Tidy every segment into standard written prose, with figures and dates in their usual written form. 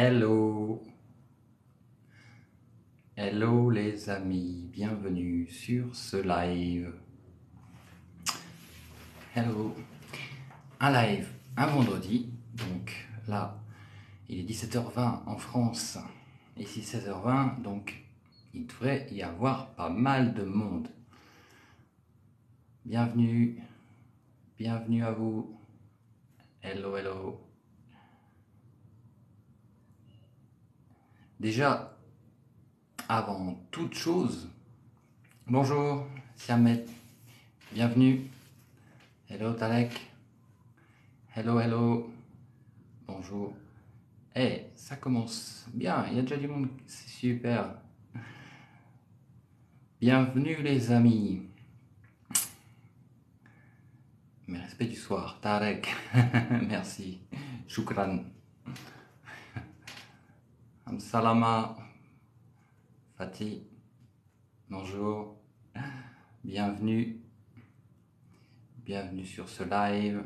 Hello, hello les amis, bienvenue sur ce live. Hello, un live, un vendredi, donc là il est 17h20 en France, ici 16h20, donc il devrait y avoir pas mal de monde. Bienvenue, bienvenue à vous. Hello, hello. Déjà, avant toute chose, bonjour Siamet, bienvenue. Hello Talek, hello, hello, bonjour. Eh, ça commence bien, il y a déjà du monde, c'est super. Bienvenue les amis. Mes respects du soir, Tarek, merci. Shukran. Salama, Fatih, bonjour. Bienvenue. Bienvenue sur ce live.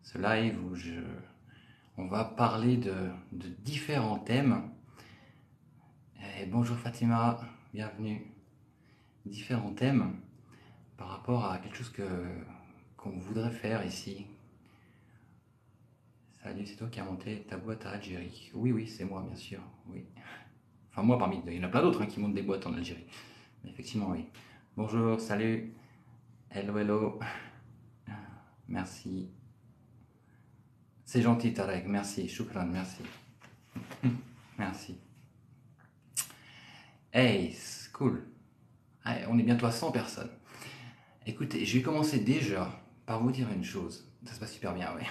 Ce live où on va parler de différents thèmes. Et bonjour Fatima, bienvenue. Différents thèmes par rapport à quelque chose qu'on voudrait faire ici. Salut, c'est toi qui as monté ta boîte à Algérie. Oui, oui, c'est moi, bien sûr. Oui. Enfin, moi parmi. Il y en a plein d'autres qui montent des boîtes en Algérie. Mais effectivement, oui. Bonjour, salut. Hello, hello. Merci. C'est gentil, Tarek. Merci. Shukran, merci. Merci. Hey, c'est cool. Hey, on est bientôt à 100 personnes. Écoutez, je vais commencer déjà par vous dire une chose. Ça se passe super bien, oui.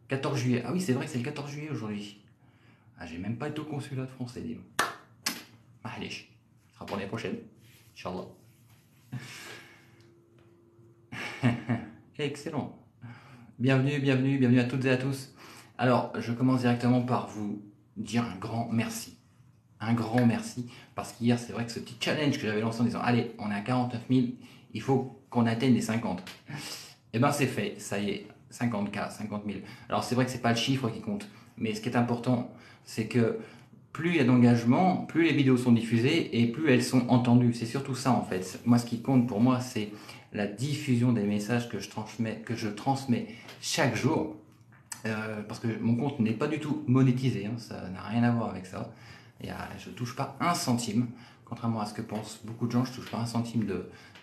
14 juillet. Ah oui, c'est vrai que c'est le 14 juillet aujourd'hui. Ah, j'ai même pas été au consulat de France, dis-moi. Allez, ce sera pour l'année prochaine. Inch'Allah. Excellent. Bienvenue, bienvenue, bienvenue à toutes et à tous. Alors, je commence directement par vous dire un grand merci. Un grand merci. Parce qu'hier, c'est vrai que ce petit challenge que j'avais lancé en disant allez, on est à 49 000, il faut qu'on atteigne les 50. Eh bien, c'est fait. Ça y est. 50K, 50 000. Alors, c'est vrai que c'est pas le chiffre qui compte. Mais ce qui est important, c'est que plus il y a d'engagement, plus les vidéos sont diffusées et plus elles sont entendues. C'est surtout ça en fait. Moi, ce qui compte pour moi, c'est la diffusion des messages que je transmets chaque jour. Parce que mon compte n'est pas du tout monétisé, hein, ça n'a rien à voir avec ça. Je ne touche pas un centime, contrairement à ce que pensent beaucoup de gens, je ne touche pas un centime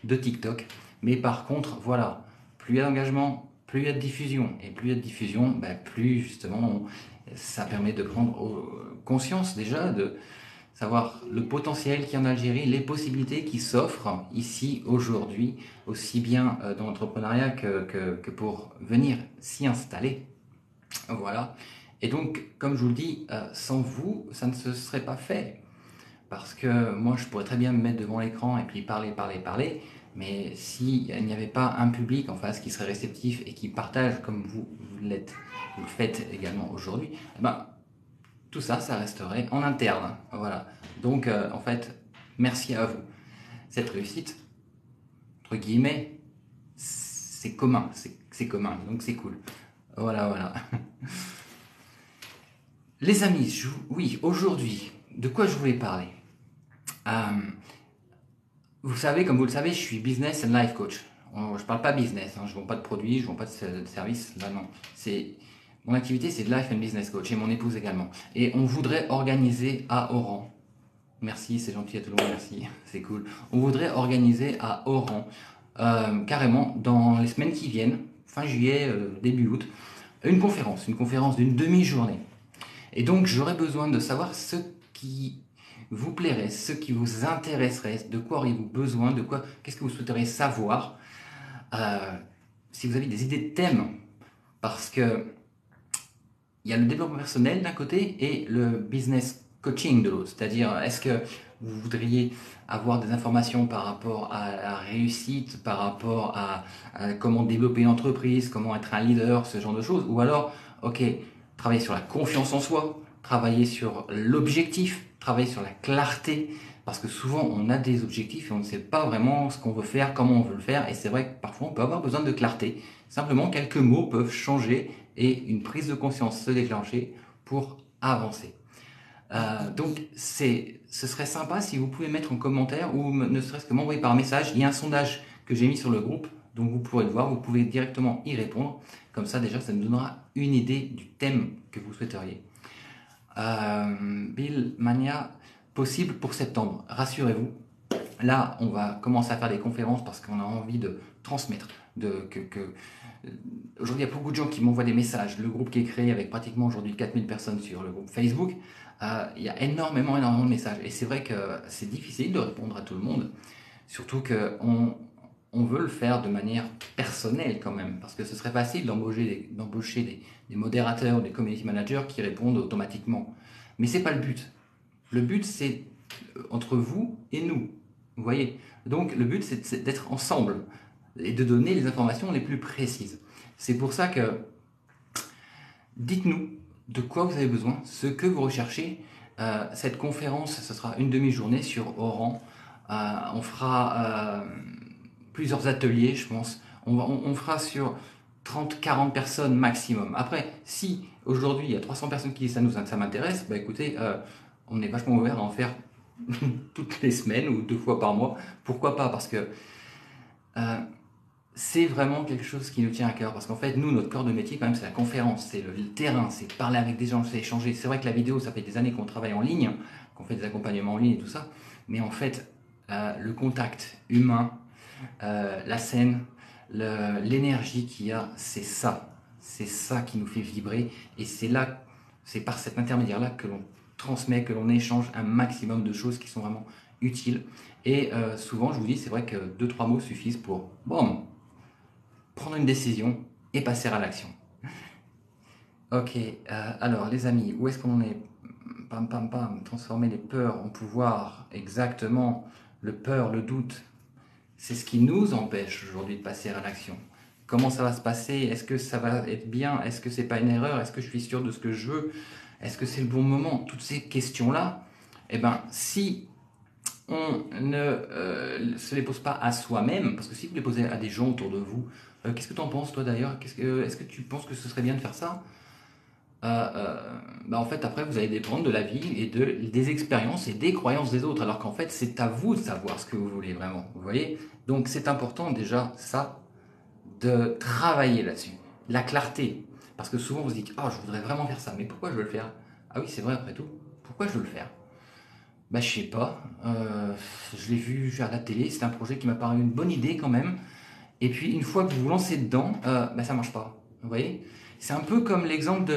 de TikTok. Mais par contre, voilà, plus il y a d'engagement, plus il y a de diffusion. Et plus il y a de diffusion, plus justement ça permet de prendre conscience déjà de savoir le potentiel qu'il y a en Algérie, les possibilités qui s'offrent ici aujourd'hui, aussi bien dans l'entrepreneuriat que pour venir s'y installer. Voilà. Et donc, comme je vous le dis, sans vous, ça ne se serait pas fait. Parce que moi, je pourrais très bien me mettre devant l'écran et puis parler, parler, parler. Mais s'il n'y avait pas un public en face qui serait réceptif et qui partage comme vous l'êtes, vous le faites également aujourd'hui, tout ça, ça resterait en interne. Voilà. Donc, en fait, merci à vous. Cette réussite, entre guillemets, c'est commun. C'est commun, donc c'est cool. Voilà, voilà. Les amis, oui, aujourd'hui, de quoi je voulais parler Vous savez, comme vous le savez, je suis business and life coach. Je ne parle pas business, je ne vends pas de produits, je ne vends pas de services, là non. Mon activité, c'est de life and business coach, et mon épouse également. Et on voudrait organiser à Oran, merci, c'est gentil à tout le monde, merci, c'est cool. On voudrait organiser à Oran, carrément, dans les semaines qui viennent, fin juillet, début août, une conférence d'une demi-journée. Et donc, j'aurais besoin de savoir ce qui vous plairait, ce qui vous intéresserait, de quoi auriez-vous besoin, qu'est-ce que vous souhaiteriez savoir, si vous avez des idées de thèmes, parce que il y a le développement personnel d'un côté et le business coaching de l'autre. C'est-à-dire, est-ce que vous voudriez avoir des informations par rapport à la réussite, par rapport à comment développer une entreprise, comment être un leader, ce genre de choses, ou alors, ok, travailler sur la confiance en soi, travailler sur l'objectif, travailler sur la clarté, parce que souvent on a des objectifs et on ne sait pas vraiment ce qu'on veut faire, comment on veut le faire, et c'est vrai que parfois on peut avoir besoin de clarté. Simplement, quelques mots peuvent changer et une prise de conscience se déclencher pour avancer. Donc, ce serait sympa si vous pouvez mettre en commentaire ou ne serait-ce que m'envoyer par message. Il y a un sondage que j'ai mis sur le groupe, donc vous pourrez le voir, vous pouvez directement y répondre. Comme ça, déjà, ça me donnera une idée du thème que vous souhaiteriez. Bill Mania, possible pour septembre. Rassurez-vous, là, on va commencer à faire des conférences parce qu'on a envie de transmettre. Aujourd'hui, il y a beaucoup de gens qui m'envoient des messages. Le groupe qui est créé avec pratiquement aujourd'hui 4000 personnes sur le groupe Facebook, il y a énormément de messages. Et c'est vrai que c'est difficile de répondre à tout le monde. Surtout qu'on veut le faire de manière personnelle quand même. Parce que ce serait facile d'embaucher des modérateurs ou des community managers qui répondent automatiquement. Mais ce n'est pas le but. Le but, c'est entre vous et nous. Vous voyez? Donc le but, c'est d'être ensemble et de donner les informations les plus précises. C'est pour ça que dites-nous de quoi vous avez besoin, ce que vous recherchez. Cette conférence, ce sera une demi-journée sur Oran. On fera plusieurs ateliers, je pense. On fera sur 30-40 personnes maximum. Après, si aujourd'hui il y a 300 personnes qui disent ça m'intéresse, bah écoutez, on est vachement ouvert à en faire toutes les semaines ou 2 fois par mois. Pourquoi pas? Parce que c'est vraiment quelque chose qui nous tient à cœur. Parce qu'en fait, nous, notre corps de métier, quand même, c'est la conférence, c'est le terrain, c'est parler avec des gens, c'est échanger. C'est vrai que la vidéo, ça fait des années qu'on travaille en ligne, qu'on fait des accompagnements en ligne et tout ça. Mais en fait, le contact humain, la scène, l'énergie qu'il y a, c'est ça. C'est ça qui nous fait vibrer. Et c'est par cet intermédiaire-là que l'on transmet, que l'on échange un maximum de choses qui sont vraiment utiles. Et souvent, je vous dis, c'est vrai que 2-3 mots suffisent pour, boum, prendre une décision et passer à l'action. Ok, alors les amis, où est-ce qu'on en est? Pam pam pam, transformer les peurs en pouvoir, exactement. Le doute, c'est ce qui nous empêche aujourd'hui de passer à l'action. Comment ça va se passer? Est-ce que ça va être bien? Est-ce que c'est pas une erreur? Est-ce que je suis sûr de ce que je veux? Est-ce que c'est le bon moment? Toutes ces questions-là, eh ben, si on ne se les pose pas à soi-même, parce que si vous les posez à des gens autour de vous, qu'est-ce que tu en penses toi d'ailleurs? Est-ce que tu penses que ce serait bien de faire ça? Bah en fait après vous allez dépendre de la vie et des expériences et des croyances des autres, alors qu'en fait c'est à vous de savoir ce que vous voulez vraiment, vous voyez? Donc c'est important déjà ça, de travailler là-dessus, la clarté, parce que souvent vous se dites ah je voudrais vraiment faire ça, mais pourquoi je veux le faire? Ah oui c'est vrai après tout, pourquoi je veux le faire? Bah je sais pas, je l'ai vu à la télé, c'est un projet qui m'a paru une bonne idée quand même, et puis une fois que vous vous lancez dedans, bah ça marche pas. Vous voyez? C'est un peu comme l'exemple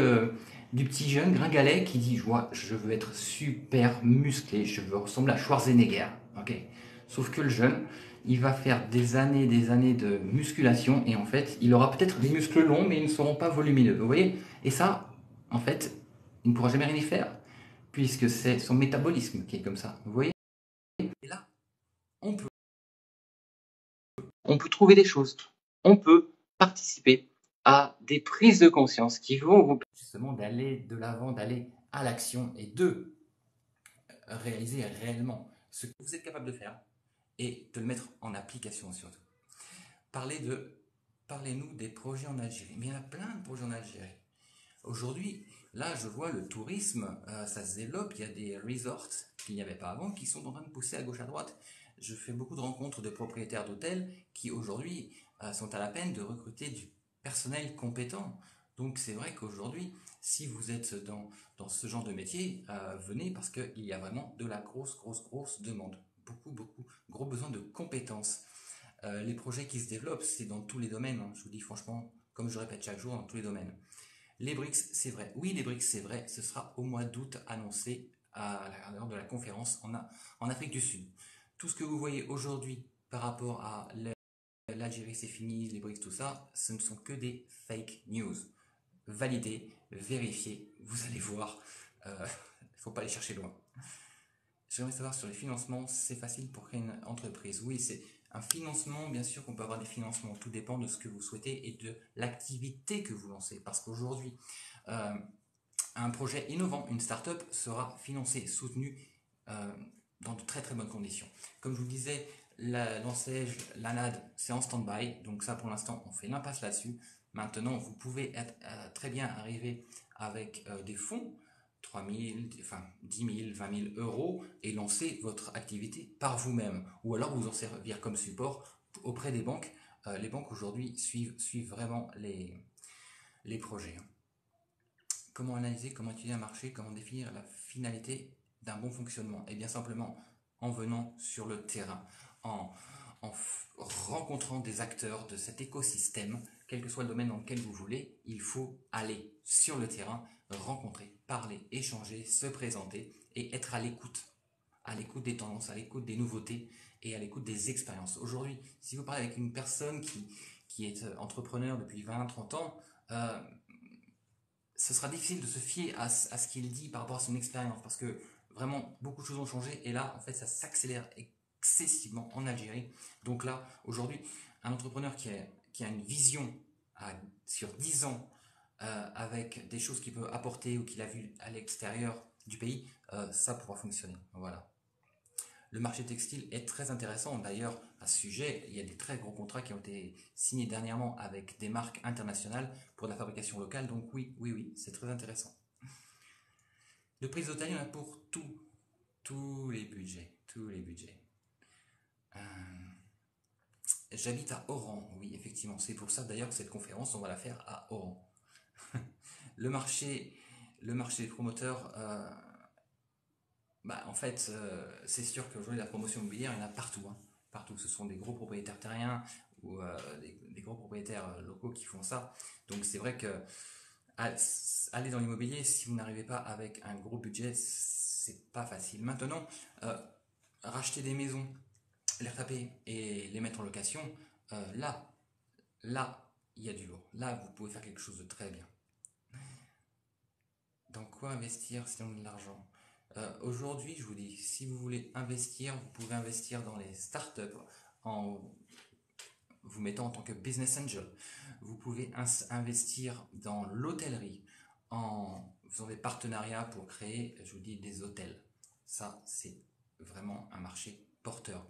du petit jeune gringalet qui dit je veux être super musclé, je veux ressembler à Schwarzenegger. Ok. Sauf que le jeune, il va faire des années de musculation et en fait, il aura peut-être des muscles longs mais ils ne seront pas volumineux. Vous voyez? Et ça, en fait, il ne pourra jamais rien y faire puisque c'est son métabolisme qui est comme ça. Vous voyez? Et là, on peut trouver des choses. On peut participer à des prises de conscience qui vont vous permettre justement d'aller de l'avant, d'aller à l'action et de réaliser réellement ce que vous êtes capable de faire et de le mettre en application surtout. Parlez-nous des projets en Algérie. Mais il y en a plein de projets en Algérie. Aujourd'hui, là, je vois le tourisme, ça se développe. Il y a des resorts qu'il n'y avait pas avant qui sont en train de pousser à gauche à droite. Je fais beaucoup de rencontres de propriétaires d'hôtels qui aujourd'hui sont à la peine de recruter du personnel compétent. Donc c'est vrai qu'aujourd'hui, si vous êtes dans ce genre de métier, venez parce qu'il y a vraiment de la grosse demande. Beaucoup, gros besoin de compétences. Les projets qui se développent, c'est dans tous les domaines. Hein. Je vous dis franchement, comme je répète chaque jour, dans tous les domaines. Les BRICS, c'est vrai. Oui, les BRICS, c'est vrai. Ce sera au mois d'août annoncé lors de la conférence en Afrique du Sud. Tout ce que vous voyez aujourd'hui par rapport à l'Algérie, c'est fini, les BRICS, tout ça, ce ne sont que des fake news. Validez, vérifiez, vous allez voir. Il ne faut pas aller chercher loin. J'aimerais savoir sur les financements, c'est facile pour créer une entreprise. Oui, c'est un financement, bien sûr qu'on peut avoir des financements, tout dépend de ce que vous souhaitez et de l'activité que vous lancez. Parce qu'aujourd'hui, un projet innovant, une start-up sera financé, soutenu dans de très bonnes conditions. Comme je vous le disais, l'ANSEJ, l'ANAD, c'est en stand-by, donc ça pour l'instant on fait l'impasse là-dessus. Maintenant, vous pouvez très bien arriver avec des fonds 3000, enfin 10 000, 20 000 euros et lancer votre activité par vous-même. Ou alors vous en servir comme support auprès des banques. Les banques aujourd'hui suivent vraiment les projets. Comment analyser, comment étudier un marché, comment définir la finalité d'un bon fonctionnement? Et bien simplement en venant sur le terrain, en, en rencontrant des acteurs de cet écosystème, quel que soit le domaine dans lequel vous voulez, il faut aller sur le terrain, rencontrer, parler, échanger, se présenter et être à l'écoute des tendances, à l'écoute des nouveautés et à l'écoute des expériences. Aujourd'hui, si vous parlez avec une personne qui est entrepreneur depuis 20-30 ans, ce sera difficile de se fier à ce qu'il dit par rapport à son expérience parce que vraiment beaucoup de choses ont changé et là en fait ça s'accélère excessivement en Algérie. Donc là aujourd'hui un entrepreneur qui a une vision sur 10 ans avec des choses qu'il peut apporter ou qu'il a vu à l'extérieur du pays, ça pourra fonctionner. Voilà. Le marché textile est très intéressant. D'ailleurs, à ce sujet, il y a des très gros contrats qui ont été signés dernièrement avec des marques internationales pour la fabrication locale. Donc oui, oui, oui, c'est très intéressant. Le prix d'hôtel, il y en a pour tous les budgets, tous les budgets. J'habite à Oran, oui, effectivement. C'est pour ça d'ailleurs que cette conférence, on va la faire à Oran. Le marché, le marché des promoteurs, bah, en fait, c'est sûr qu'aujourd'hui, la promotion immobilière, il y en a partout, hein. Partout. Ce sont des gros propriétaires terriens ou des gros propriétaires locaux qui font ça. Donc, c'est vrai que aller dans l'immobilier, si vous n'arrivez pas avec un gros budget, c'est pas facile. Maintenant, euh, racheter des maisons, les retaper et les mettre en location, là, il y a du lourd. Là, vous pouvez faire quelque chose de très bien. Dans quoi investir si on a de l'argent? Aujourd'hui, je vous dis, si vous voulez investir, vous pouvez investir dans les startups en vous mettant en tant que business angel. Vous pouvez investir dans l'hôtellerie en faisant des partenariats pour créer, je vous dis, des hôtels. Ça, c'est vraiment un marché porteur.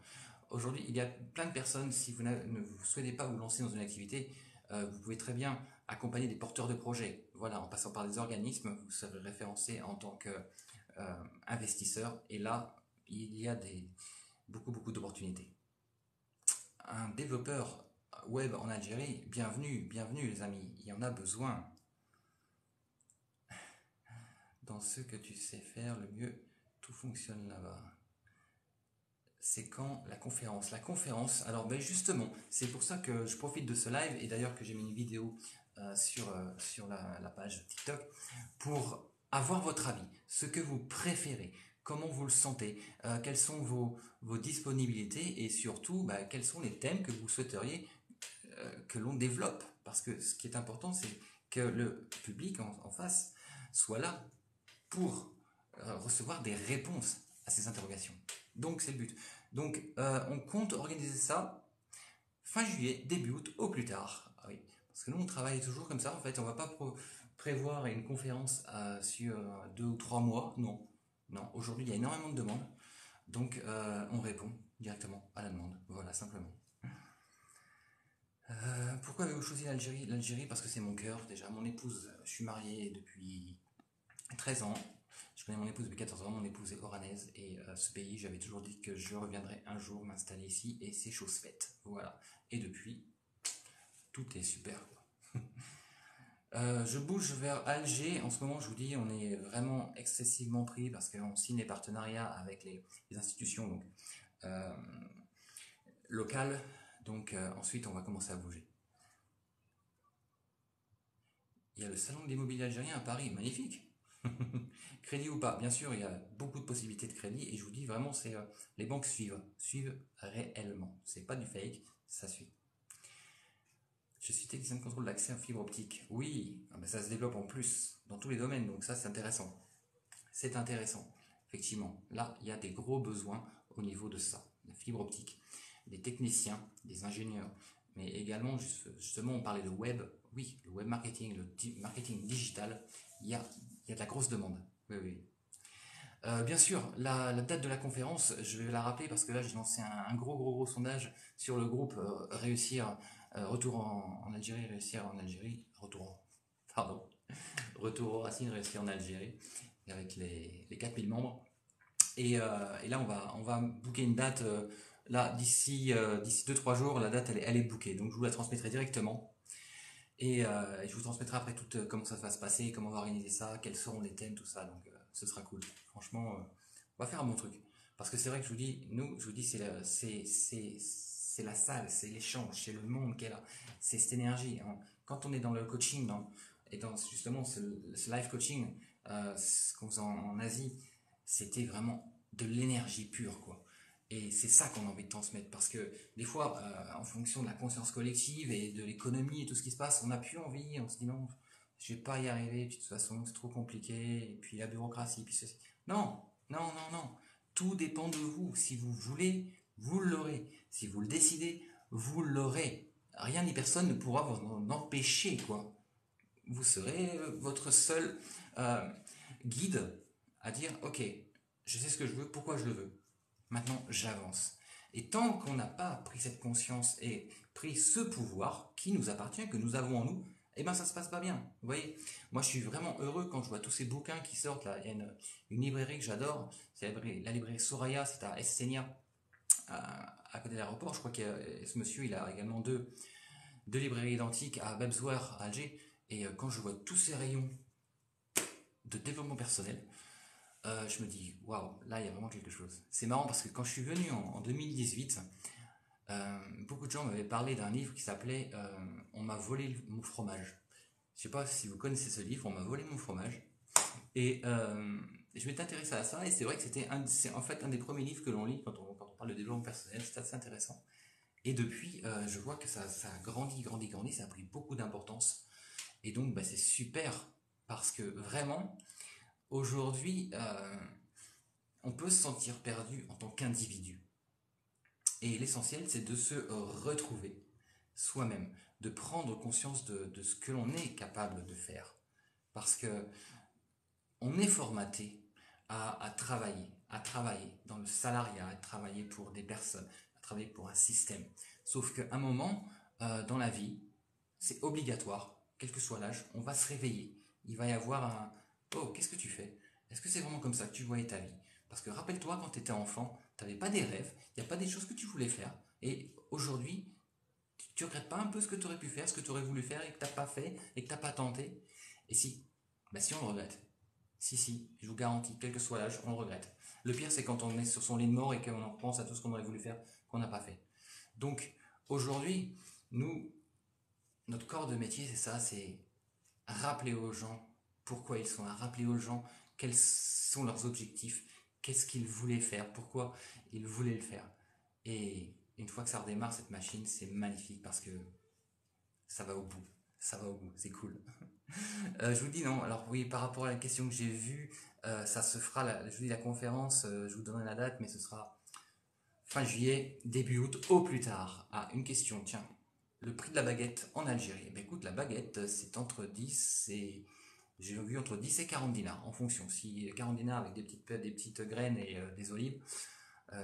Aujourd'hui, il y a plein de personnes, si vous ne vous souhaitez pas vous lancer dans une activité, vous pouvez très bien accompagner des porteurs de projets. Voilà, en passant par des organismes, vous serez référencé en tant qu'investisseur. Et là, il y a beaucoup d'opportunités. Un développeur web en Algérie, bienvenue les amis, il y en a besoin. Dans ce que tu sais faire, le mieux, tout fonctionne là-bas. C'est quand la conférence? La conférence, alors ben justement, c'est pour ça que je profite de ce live et d'ailleurs que j'ai mis une vidéo sur la page TikTok pour avoir votre avis, ce que vous préférez, comment vous le sentez, quelles sont vos disponibilités et surtout quels sont les thèmes que vous souhaiteriez que l'on développe. Parce que ce qui est important, c'est que le public en face soit là pour recevoir des réponses à ces interrogations. Donc c'est le but. Donc on compte organiser ça fin juillet, début août au plus tard. Ah oui, parce que nous on travaille toujours comme ça en fait. On va pas prévoir une conférence sur 2 ou 3 mois. Non, non. Aujourd'hui il y a énormément de demandes, donc on répond directement à la demande. Voilà simplement. Pourquoi avez-vous choisi l'Algérie? L'Algérie parce que c'est mon cœur déjà. Mon épouse, je suis marié depuis 13 ans. Je connais mon épouse depuis 14 ans, mon épouse est oranaise et ce pays, j'avais toujours dit que je reviendrais un jour m'installer ici et c'est chose faite. Voilà. Et depuis, tout est super, quoi. Je bouge vers Alger. En ce moment, je vous dis, on est vraiment excessivement pris parce qu'on signe des partenariats avec les institutions donc, euh, locales. Donc ensuite, on va commencer à bouger. Il y a le salon de l'immobilier algérien à Paris, magnifique. Crédit ou pas, bien sûr, il y a beaucoup de possibilités de crédit et je vous dis vraiment, c'est les banques suivent réellement. C'est pas du fake, ça suit. Je suis technicien de contrôle d'accès en fibre optique. Oui, ça se développe en plus dans tous les domaines, donc ça c'est intéressant. C'est intéressant, effectivement. Là, il y a des gros besoins au niveau de ça, la fibre optique, des techniciens, des ingénieurs, mais également, justement, on parlait de web. Oui, le web marketing, le marketing digital, il y a de la grosse demande. Oui, oui. Bien sûr, la date de la conférence, je vais la rappeler parce que là j'ai lancé un gros sondage sur le groupe Réussir, retour en Algérie, réussir en Algérie, retour aux racines, réussir en Algérie. avec les 4000 membres. Et là, on va booker une date. Là, d'ici 2-3 jours, la date, elle est bookée. Donc, je vous la transmettrai directement. Et je vous transmettrai après tout comment ça va se passer, comment on va organiser ça, quels seront les thèmes, tout ça. Donc, ce sera cool. Franchement, on va faire un bon truc. Parce que c'est vrai que je vous dis, nous, je vous dis, c'est la salle, c'est l'échange, c'est le monde qui est là. C'est cette énergie, hein. Quand on est dans le coaching, et dans justement ce live coaching, ce qu'on faisait en Asie, c'était vraiment de l'énergie pure, quoi. Et c'est ça qu'on a envie de transmettre, parce que des fois, en fonction de la conscience collective et de l'économie et tout ce qui se passe, on n'a plus envie, on se dit non, je vais pas y arriver, puis de toute façon, c'est trop compliqué, et puis la bureaucratie, puis ceci. Non, non, non, non. Tout dépend de vous. Si vous voulez, vous l'aurez. Si vous le décidez, vous l'aurez. Rien ni personne ne pourra vous en empêcher, quoi. Vous serez votre seul euh, guide à dire, ok, je sais ce que je veux, pourquoi je le veux. Maintenant, j'avance. Et tant qu'on n'a pas pris cette conscience et pris ce pouvoir qui nous appartient, que nous avons en nous, eh ben ça se passe pas bien. Vous voyez, moi je suis vraiment heureux quand je vois tous ces bouquins qui sortent là. Il y a une librairie que j'adore, c'est la librairie Soraya, c'est à Essénia, à côté de l'aéroport. Je crois que ce monsieur, il a également deux librairies identiques à Bebzouer, à Alger. Et quand je vois tous ces rayons de développement personnel, je me dis, waouh, là il y a vraiment quelque chose. C'est marrant parce que quand je suis venu en 2018, beaucoup de gens m'avaient parlé d'un livre qui s'appelait On m'a volé mon fromage. Je sais pas si vous connaissez ce livre, On m'a volé mon fromage. Et je m'étais intéressé à ça et c'est vrai que c'est en fait un des premiers livres que l'on lit quand on parle de développement personnel, c'est assez intéressant. Et depuis, je vois que ça a grandi, grandi, grandi, ça a pris beaucoup d'importance. Et donc, bah, c'est super parce que vraiment, aujourd'hui, on peut se sentir perdu en tant qu'individu. Et l'essentiel, c'est de se retrouver soi-même, de prendre conscience de ce que l'on est capable de faire. Parce que on est formaté à travailler dans le salariat, à travailler pour des personnes, à travailler pour un système. Sauf qu'à un moment, dans la vie, c'est obligatoire, quel que soit l'âge, on va se réveiller. Il va y avoir un oh, qu'est-ce que tu fais? Est-ce que c'est vraiment comme ça que tu voyais ta vie? Parce que rappelle-toi, quand tu étais enfant, tu n'avais pas des rêves, il n'y a pas des choses que tu voulais faire. Et aujourd'hui, tu regrettes pas un peu ce que tu aurais pu faire, ce que tu aurais voulu faire et que tu n'as pas fait et que tu n'as pas tenté? Et si, bah si on le regrette. Si, je vous garantis, quel que soit l'âge, on le regrette. Le pire, c'est quand on est sur son lit de mort et qu'on en pense à tout ce qu'on aurait voulu faire, qu'on n'a pas fait. Donc, aujourd'hui, nous, notre corps de métier, c'est ça, c'est rappeler aux gens pourquoi ils sont là, rappeler aux gens quels sont leurs objectifs, qu'est-ce qu'ils voulaient faire, pourquoi ils voulaient le faire. Et une fois que ça redémarre, cette machine, c'est magnifique parce que ça va au bout. Ça va au bout, c'est cool. Je vous dis non, alors oui, par rapport à la question que j'ai vue, ça se fera, je vous dis la conférence, je vous donnerai la date, mais ce sera fin juillet, début août, au plus tard. Ah, une question, tiens. Le prix de la baguette en Algérie. Eh bien, écoute, la baguette, c'est entre 10 et... J'ai vu entre 10 et 40 dinars, en fonction. Si 40 dinars avec des petites graines et des olives,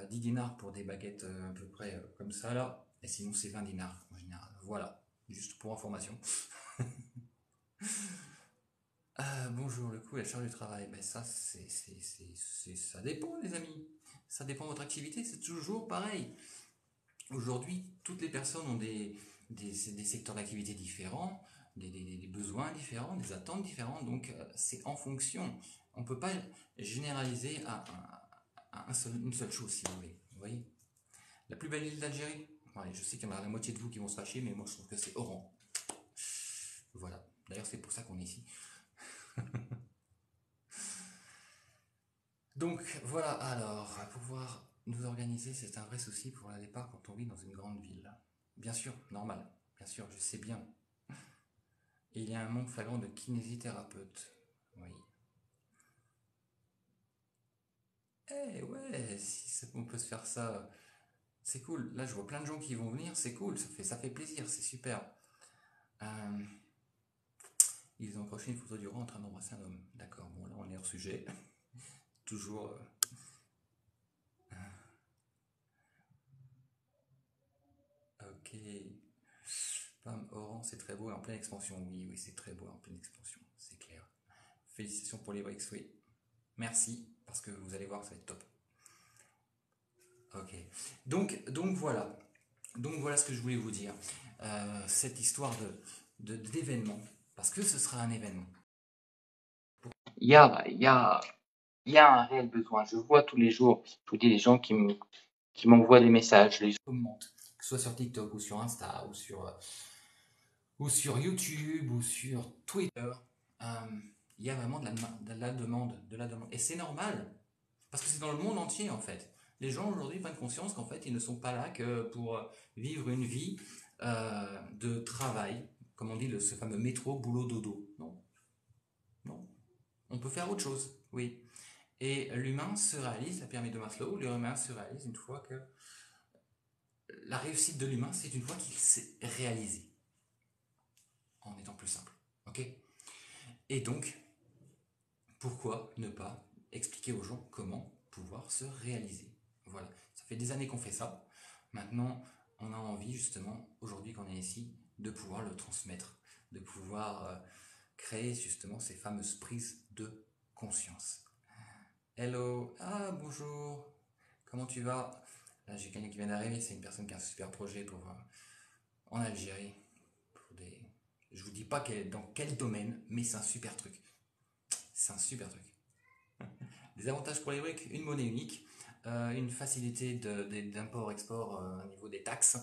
10 dinars pour des baguettes à peu près comme ça, là. Et sinon, c'est 20 dinars en général. Voilà, juste pour information. Bonjour, le coût et la charge du travail. Ben ça, ça dépend, les amis. Ça dépend de votre activité, c'est toujours pareil. Aujourd'hui, toutes les personnes ont des secteurs d'activité différents, des besoins différents, des attentes différentes, donc c'est en fonction. On ne peut pas généraliser une seule chose, si vous voulez. Vous voyez? La plus belle île d'Algérie? Ouais, je sais qu'il y en a la moitié de vous qui vont se fâcher, mais moi je trouve que c'est Oran. Voilà. D'ailleurs, c'est pour ça qu'on est ici. Donc voilà, alors, pouvoir nous organiser, c'est un vrai souci pour le départ quand on vit dans une grande ville. Bien sûr, normal, bien sûr, je sais bien. Et il y a un manque flagrant de kinésithérapeutes. Oui. Eh ouais, si on peut se faire ça, c'est cool. Là, je vois plein de gens qui vont venir, c'est cool, ça fait plaisir, c'est super. Euh, Ils ont accroché une photo du roi en train d'embrasser un homme. D'accord, bon là on est hors sujet. Toujours. Ok. Femme Oran, c'est très beau et en pleine expansion. Oui, oui, c'est très beau et en pleine expansion, c'est clair. Félicitations pour les BRICS, oui. merci, parce que vous allez voir, ça va être top. Ok. Donc voilà. Donc voilà ce que je voulais vous dire. Cette histoire d'événement, parce que ce sera un événement. Il y a un réel besoin. Je vois tous les jours, je vous dis, les gens qui m'envoient des messages, les gens commentent, que ce soit sur TikTok ou sur Insta ou sur YouTube ou sur Twitter. Euh, il y a vraiment de la demande, de la demande. Et c'est normal, parce que c'est dans le monde entier en fait. Les gens aujourd'hui prennent conscience qu'en fait ils ne sont pas là que pour vivre une vie de travail, comme on dit ce fameux métro, boulot, dodo. Non, non. On peut faire autre chose, oui. Et l'humain se réalise, la pyramide de Maslow, l'humain se réalise une fois que la réussite de l'humain, c'est une fois qu'il s'est réalisé, en étant plus simple. Ok. Et donc, pourquoi ne pas expliquer aux gens comment pouvoir se réaliser? Voilà, ça fait des années qu'on fait ça. Maintenant, on a envie justement, aujourd'hui qu'on est ici, de pouvoir le transmettre, de pouvoir créer justement ces fameuses prises de conscience. Hello, ah bonjour, comment tu vas? Là j'ai quelqu'un qui vient d'arriver, c'est une personne qui a un super projet en Algérie. Pour des... Je vous dis pas dans quel domaine, mais c'est un super truc. C'est un super truc. Des avantages pour les briques, une monnaie unique, une facilité d'import-export au niveau des taxes,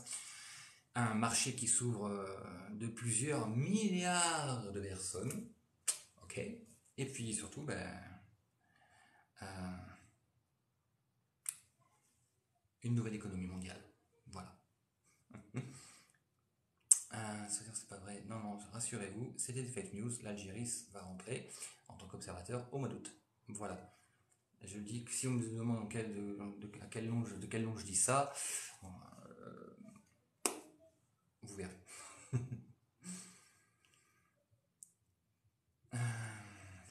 un marché qui s'ouvre de plusieurs milliards de personnes, ok, et puis surtout, euh, une nouvelle économie mondiale, voilà. C'est pas vrai, non, non, rassurez-vous, c'était des fake news, l'Algérie va rentrer en tant qu'observateur au mois d'août, voilà. Je dis que si on me demande de quel nom je dis ça, vous verrez.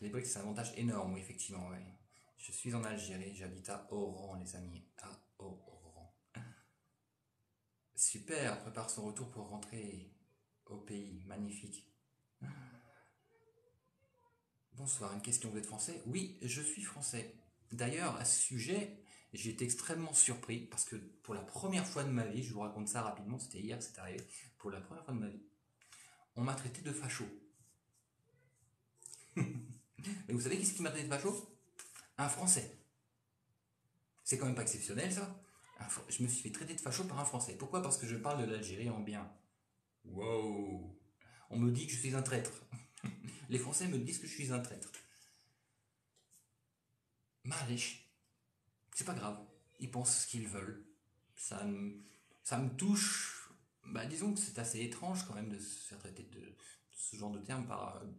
Les briques, c'est un avantage énorme, oui, effectivement. Oui. Je suis en Algérie, j'habite à Oran, les amis. À Oran. Super, prépare son retour pour rentrer au pays. Magnifique. Bonsoir, une question, vous êtes français? Oui, je suis français. D'ailleurs, à ce sujet, j'ai été extrêmement surpris parce que pour la première fois de ma vie, je vous raconte ça rapidement, c'était hier, c'est arrivé, pour la première fois de ma vie, on m'a traité de facho. Mais vous savez qui c'est qui m'a traité de facho? Un français. C'est quand même pas exceptionnel ça. Je me suis fait traiter de facho par un Français. Pourquoi? Parce que je parle de l'Algérie en bien. Wow. On me dit que je suis un traître. Les Français me disent que je suis un traître. Malèche. C'est pas grave. Ils pensent ce qu'ils veulent. Ça me, ça me touche. Bah, disons que c'est assez étrange quand même de se faire traiter de ce genre de terme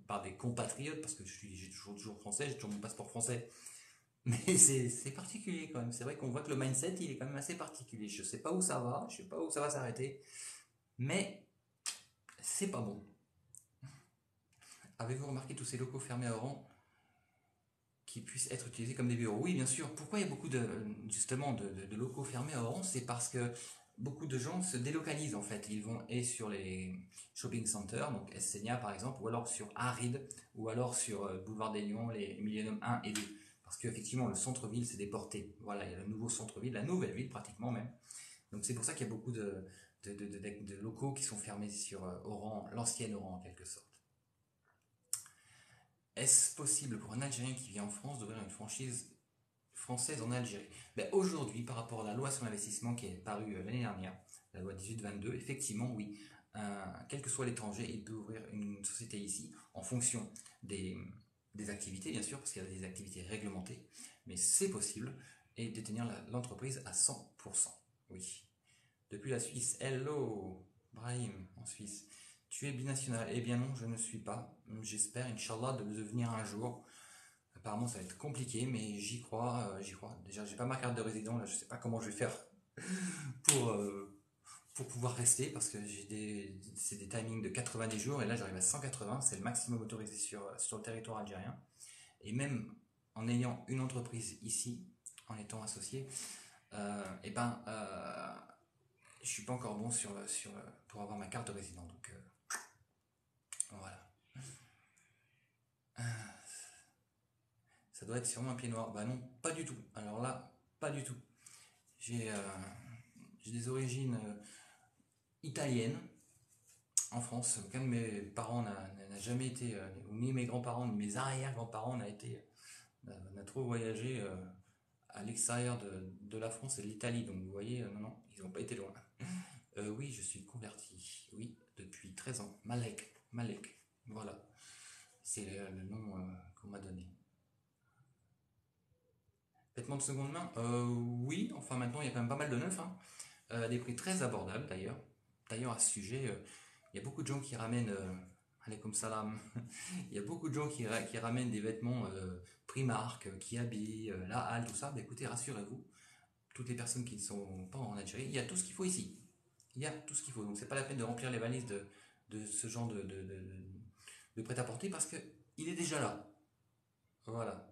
par des compatriotes, parce que j'ai toujours français, j'ai toujours mon passeport français. Mais c'est particulier quand même. C'est vrai qu'on voit que le mindset, il est quand même assez particulier. Je sais pas où ça va, je sais pas où ça va s'arrêter, mais c'est pas bon. Avez-vous remarqué tous ces locaux fermés à Oran qui puissent être utilisés comme des bureaux? Oui, bien sûr. Pourquoi il y a beaucoup justement de locaux fermés à Oran? C'est parce que beaucoup de gens se délocalisent en fait. Ils vont et sur les shopping centers, donc Essenia par exemple, ou alors sur Arid, ou alors sur Boulevard des Lions, les Millennium 1 et 2. Parce qu'effectivement, le centre-ville s'est déporté. Voilà, il y a le nouveau centre-ville, la nouvelle ville pratiquement même. Donc c'est pour ça qu'il y a beaucoup de locaux qui sont fermés sur Oran, l'ancienne Oran en quelque sorte. Est-ce possible pour un Algérien qui vit en France d'ouvrir une franchise française en Algérie? Aujourd'hui, par rapport à la loi sur l'investissement qui est parue l'année dernière, la loi 1822, effectivement, oui. Quel que soit l'étranger, il peut ouvrir une société ici en fonction des activités, bien sûr, parce qu'il y a des activités réglementées, mais c'est possible, et détenir l'entreprise à 100%. Oui. Depuis la Suisse. Hello, Brahim, en Suisse. Tu es binational? Eh bien non, je ne suis pas. J'espère, Inch'Allah, de le devenir un jour. Apparemment, ça va être compliqué, mais j'y crois, j'y crois. Déjà, j'ai pas ma carte de résident, là, je sais pas comment je vais faire pour, euh, pour pouvoir rester, parce que c'est des timings de 90 jours, et là, j'arrive à 180, c'est le maximum autorisé sur le territoire algérien. Et même en ayant une entreprise ici, en étant associé, et ben, je suis pas encore bon pour avoir ma carte de résident. Donc voilà. Ça doit être sûrement un pied noir. Bah non, pas du tout. Alors là, pas du tout. J'ai des origines italiennes en France. Aucun de mes parents n'a jamais été, ni mes grands-parents, ni mes arrière-grands-parents n'a trop voyagé à l'extérieur de la France et de l'Italie. Donc vous voyez, non, non, ils n'ont pas été loin. Oui, je suis converti. Oui, depuis 13 ans. Malek. Malek. Voilà. C'est le nom qu'on m'a donné. Vêtements de seconde main oui, enfin maintenant il y a quand même pas mal de neufs, hein. À des prix très abordables d'ailleurs. D'ailleurs à ce sujet, il y a beaucoup de gens qui ramènent, allez comme salam, il y a beaucoup de gens qui ramènent des vêtements Primark, qui habillent, La Halle, tout ça. Mais écoutez, rassurez-vous, toutes les personnes qui ne sont pas en Algérie, il y a tout ce qu'il faut ici. Il y a tout ce qu'il faut. Donc c'est pas la peine de remplir les valises de ce genre de prêt-à-porter parce que il est déjà là. Voilà.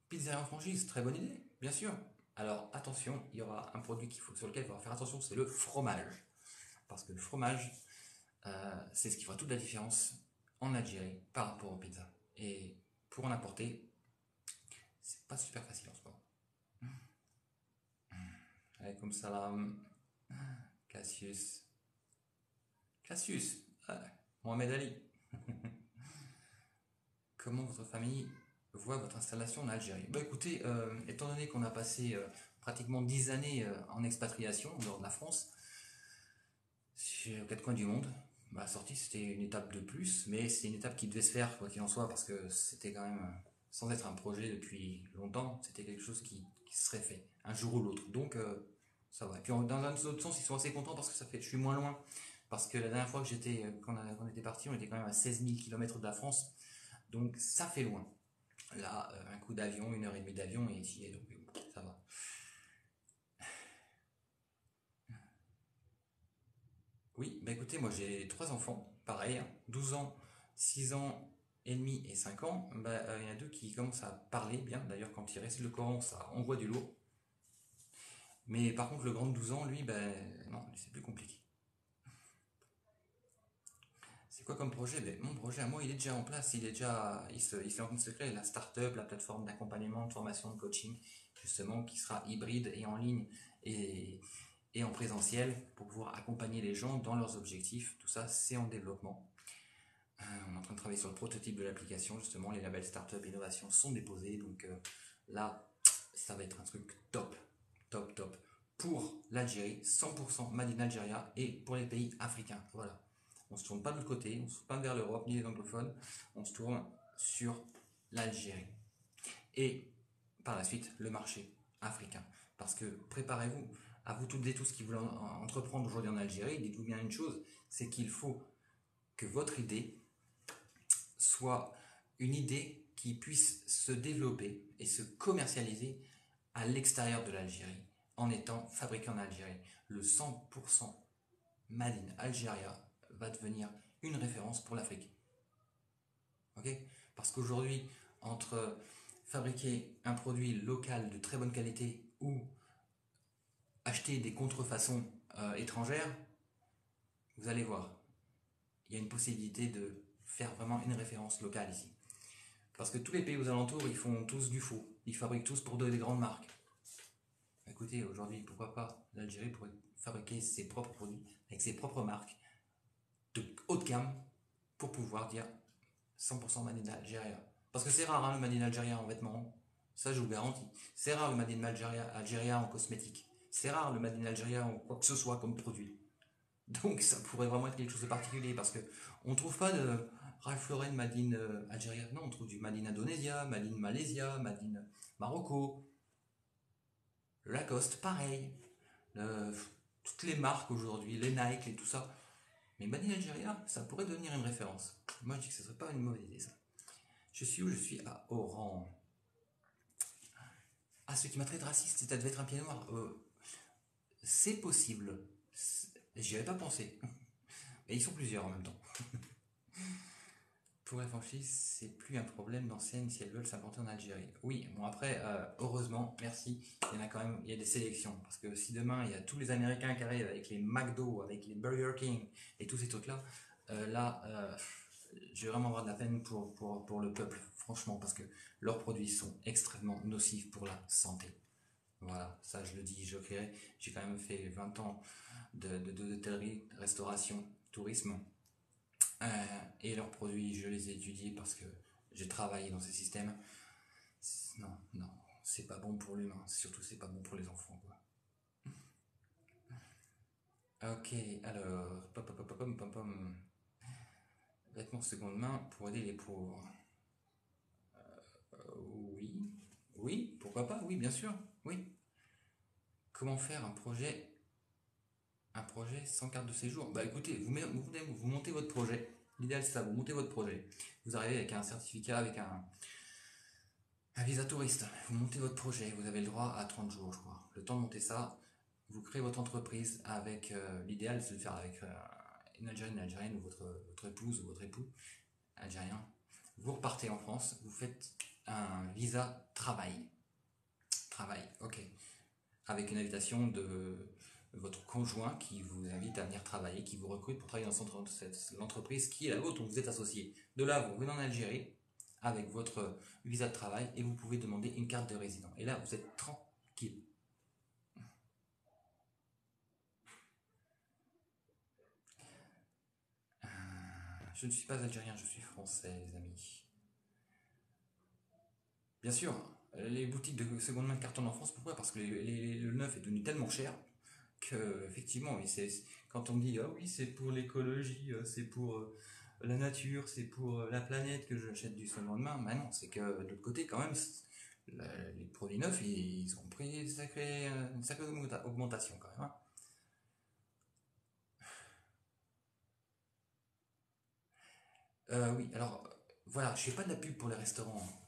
Pizzeria en franchise, très bonne idée, bien sûr. Alors attention, il y aura un produit sur lequel il faudra faire attention, c'est le fromage. Parce que le fromage, c'est ce qui fera toute la différence en Algérie par rapport aux pizzas. Et pour en apporter, c'est pas super facile en ce moment. Alaykoum salam, Cassius. Cassius, Mohamed Ali. Comment votre famille voit votre installation en Algérie? Bah écoutez, étant donné qu'on a passé pratiquement 10 années en expatriation en dehors de la France, aux quatre coins du monde, ma sortie c'était une étape de plus, mais c'est une étape qui devait se faire quoi qu'il en soit, parce que c'était quand même, sans être un projet depuis longtemps, c'était quelque chose qui serait fait un jour ou l'autre. Donc ça va. Et puis dans un autre sens, ils sont assez contents parce que ça fait, je suis moins loin. Parce que la dernière fois que quand on était parti, on était quand même à 16 000 km de la France. Donc ça fait loin. Là, un coup d'avion, 1 heure et demie d'avion, et ici, donc ça va. Oui, bah écoutez, moi j'ai trois enfants, pareil, hein, 12 ans, 6 ans et demi et 5 ans. Bah, il y en a deux qui commencent à parler bien. D'ailleurs, quand ils récitent le Coran, ça envoie du lourd. Mais par contre, le grand de 12 ans, lui, ben non, c'est plus compliqué. C'est quoi comme projet? Ben, mon projet à moi, il est déjà en place, il est en train de se créer la start-up, la plateforme d'accompagnement, de formation, de coaching, justement, qui sera hybride et en ligne et, et en présentiel pour pouvoir accompagner les gens dans leurs objectifs. Tout ça, c'est en développement. On est en train de travailler sur le prototype de l'application, justement, les labels Startup Innovation sont déposés, donc là, ça va être un truc top, top, top. Pour l'Algérie, 100% Made in Algeria, et pour les pays africains. Voilà. On se tourne pas de l'autre côté, on se tourne pas vers l'Europe ni les anglophones, on se tourne sur l'Algérie. Et par la suite, le marché africain. Parce que préparez-vous, à vous toutes et tous qui voulez entreprendre aujourd'hui en Algérie, dites-vous bien une chose, c'est qu'il faut que votre idée soit une idée qui puisse se développer et se commercialiser à l'extérieur de l'Algérie en étant fabriqué en Algérie. Le 100% Made in Algeria va devenir une référence pour l'Afrique. Ok? Parce qu'aujourd'hui, entre fabriquer un produit local de très bonne qualité ou acheter des contrefaçons étrangères, vous allez voir, il y a une possibilité de faire vraiment une référence locale ici. Parce que tous les pays aux alentours, ils font tous du faux. Ils fabriquent tous pour des grandes marques. Écoutez, aujourd'hui, pourquoi pas l'Algérie pourrait fabriquer ses propres produits avec ses propres marques de haut de gamme pour pouvoir dire 100% Made in Algeria. Parce que c'est rare hein, le Made in Algeria en vêtements, ça je vous garantis. C'est rare le Made in Algeria en cosmétiques. C'est rare le Made in Algeria en quoi que ce soit comme produit. Donc ça pourrait vraiment être quelque chose de particulier parce que on trouve pas de Ralph Lauren Made in Algeria. Non, on trouve du Made in Indonesia, Made in Malaysia, Made in Marocco, le Lacoste, pareil. Le- Toutes les marques aujourd'hui, les Nike et tout ça. Mais Made in Algeria, ça pourrait devenir une référence. Moi je dis que ce serait pas une mauvaise idée ça. Je suis où? Je suis à Oran. Ah, ce qui m'a traité de raciste, ça devait être un pied noir. C'est possible. J'y avais pas pensé. Mais ils sont plusieurs en même temps. Pour la franchise, c'est plus un problème d'enseigne si elles veulent s'implanter en Algérie. Oui, bon après, heureusement, merci, il y en a quand même, il y a des sélections. Parce que si demain, il y a tous les Américains qui arrivent avec les McDo, avec les Burger King et tous ces trucs-là, là, je vais vraiment avoir de la peine pour le peuple, franchement, parce que leurs produits sont extrêmement nocifs pour la santé. Voilà, ça je le dis, je crée. J'ai quand même fait 20 ans d'hôtellerie, restauration, tourisme. Et leurs produits, je les ai étudiés parce que j'ai travaillé dans ces systèmes. Non, non, c'est pas bon pour l'humain, surtout c'est pas bon pour les enfants, quoi. Ok, alors, pom, pom, pom, pom, pom, pom. Vêtements seconde main pour aider les pauvres. Oui, oui, pourquoi pas, oui, bien sûr, oui. Comment faire un projet sans carte de séjour? Bah écoutez, vous montez votre projet. L'idéal c'est ça, vous montez votre projet. Vous arrivez avec un certificat, avec un visa touriste. Vous montez votre projet, vous avez le droit à 30 jours, je crois. Le temps de monter ça, vous créez votre entreprise avec l'idéal c'est de le faire avec une Algérienne ou votre épouse ou votre époux algérien. Vous repartez en France, vous faites un visa travail. Travail, ok. Avec une invitation de votre conjoint qui vous invite à venir travailler, qui vous recrute pour travailler dans l'entreprise qui est la vôtre, dont vous êtes associé. De là, vous revenez en Algérie avec votre visa de travail et vous pouvez demander une carte de résident. Et là, vous êtes tranquille. Je ne suis pas algérien, je suis français, les amis. Bien sûr, les boutiques de seconde main cartonnent en France, pourquoi? Parce que le neuf est devenu tellement cher que, effectivement, oui, quand on me dit, ah oui, c'est pour l'écologie, c'est pour la nature, c'est pour la planète que j'achète du seconde main, bah non, c'est que de l'autre côté, quand même, les produits neufs, ils ont pris une sacrée augmentation quand même, hein. Oui, alors, voilà, je fais pas de la pub pour les restaurants, hein.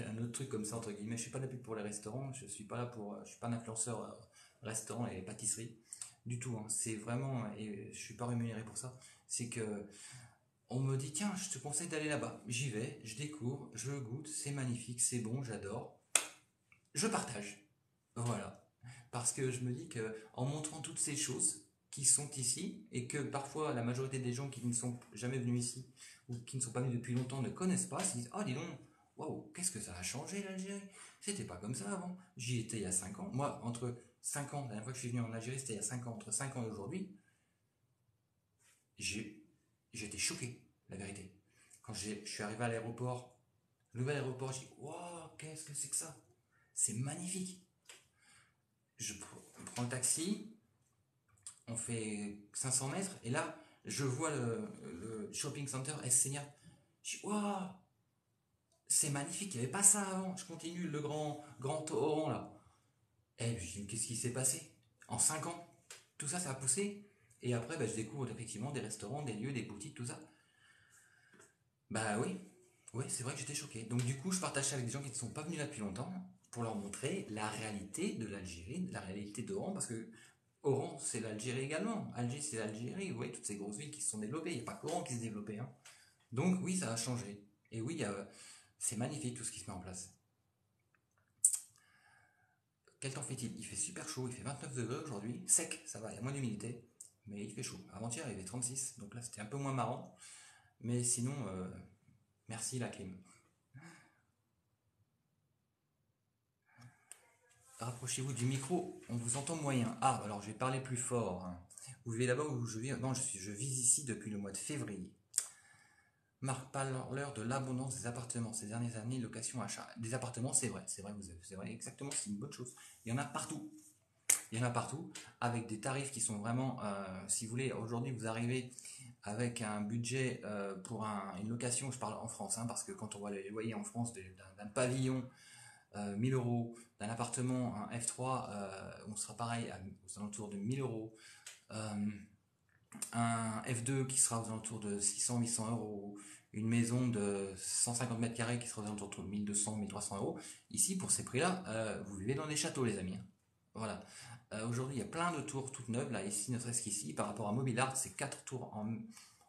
Un autre truc comme ça entre guillemets, je suis pas là pour les restaurants, je suis pas là je suis pas un influenceur restaurant et pâtisserie du tout, hein. C'est vraiment, et je suis pas rémunéré pour ça, c'est que on me dit tiens je te conseille d'aller là-bas, j'y vais, je découvre, je goûte, c'est magnifique, c'est bon, j'adore, je partage, voilà, parce que je me dis que en montrant toutes ces choses qui sont ici et que parfois la majorité des gens qui ne sont jamais venus ici ou qui ne sont pas venus depuis longtemps ne connaissent pas, se disent oh dis donc, waouh, qu'est-ce que ça a changé l'Algérie? C'était pas comme ça avant. J'y étais il y a 5 ans. Moi, entre 5 ans, la dernière fois que je suis venu en Algérie, c'était il y a 5 ans. Entre 5 ans et aujourd'hui, j'ai été choqué, la vérité. Quand je suis arrivé à l'aéroport, le nouvel aéroport, j'ai dit waouh, qu'est-ce que c'est que ça? C'est magnifique. Je prends le taxi, on fait 500 mètres, et là, je vois le shopping center S Seigneur. Je dis, waouh, c'est magnifique, il n'y avait pas ça avant. Je continue le grand torrent là. Et je dis, qu'est-ce qui s'est passé? En 5 ans, tout ça, ça a poussé. Et après, bah, je découvre effectivement des restaurants, des lieux, des boutiques, tout ça. Bah oui, oui, c'est vrai que j'étais choqué. Donc du coup, je partage ça avec des gens qui ne sont pas venus là depuis longtemps pour leur montrer la réalité de l'Algérie, la réalité d'Oran, parce que Oran, c'est l'Algérie également. Alger, c'est l'Algérie. Vous voyez, toutes ces grosses villes qui se sont développées. Il n'y a pas qu'Oran qui s'est développé, hein. Donc oui, ça a changé. Et oui, c'est magnifique tout ce qui se met en place. Quel temps fait-il? Il fait super chaud, il fait 29 degrés aujourd'hui. Sec, ça va, il y a moins d'humidité. Mais il fait chaud. Avant-hier, il y avait 36, donc là, c'était un peu moins marrant. Mais sinon, merci la clim. Rapprochez-vous du micro, on vous entend moyen. Ah, alors je vais parler plus fort, hein. Vous vivez là-bas où je vis? Non, je vis ici depuis le mois de février. Marc parleur de l'abondance des appartements ces dernières années, location, achat. Des appartements, c'est vrai, exactement, c'est une bonne chose. Il y en a partout. Il y en a partout, avec des tarifs qui sont vraiment, si vous voulez, aujourd'hui vous arrivez avec un budget pour une location, je parle en France, hein, parce que quand on voit les loyers en France d'un pavillon, 1000 euros, d'un appartement, un F3, on sera pareil aux alentours de 1000 euros. Euh, un F2 qui sera aux alentours de 600-800 euros, une maison de 150 mètres carrés qui sera aux alentours de 1200-1300 euros. Ici, pour ces prix-là, vous vivez dans des châteaux, les amis, hein. Voilà. Aujourd'hui, il y a plein de tours toutes neuves, là, ici, ne serait-ce qu'ici, par rapport à Mobilart, c'est 4 tours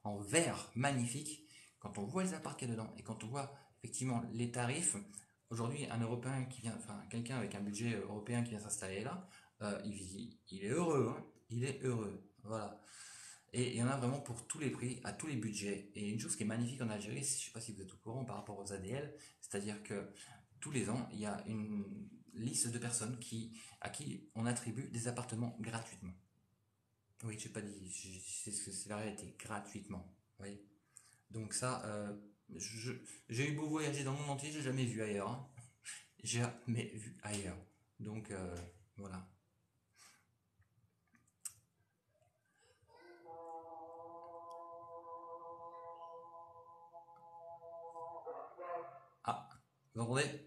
en verre magnifiques. Quand on voit les apparts qu'il y a dedans et quand on voit effectivement les tarifs, aujourd'hui, un Européen qui vient, enfin, quelqu'un avec un budget européen qui vient s'installer là, il est heureux, hein. Il est heureux. Voilà. Et il y en a vraiment pour tous les prix, à tous les budgets. Et une chose qui est magnifique en Algérie, je ne sais pas si vous êtes au courant par rapport aux ADL, c'est-à-dire que tous les ans, il y a une liste de personnes à qui on attribue des appartements gratuitement. Oui, je n'ai pas dit, c'est la réalité, gratuitement. Oui. Donc ça, je- j'ai eu beau voyager dans le monde entier, j'ai jamais vu ailleurs, hein. Jamais vu ailleurs. Donc voilà. Ah, vous entendez?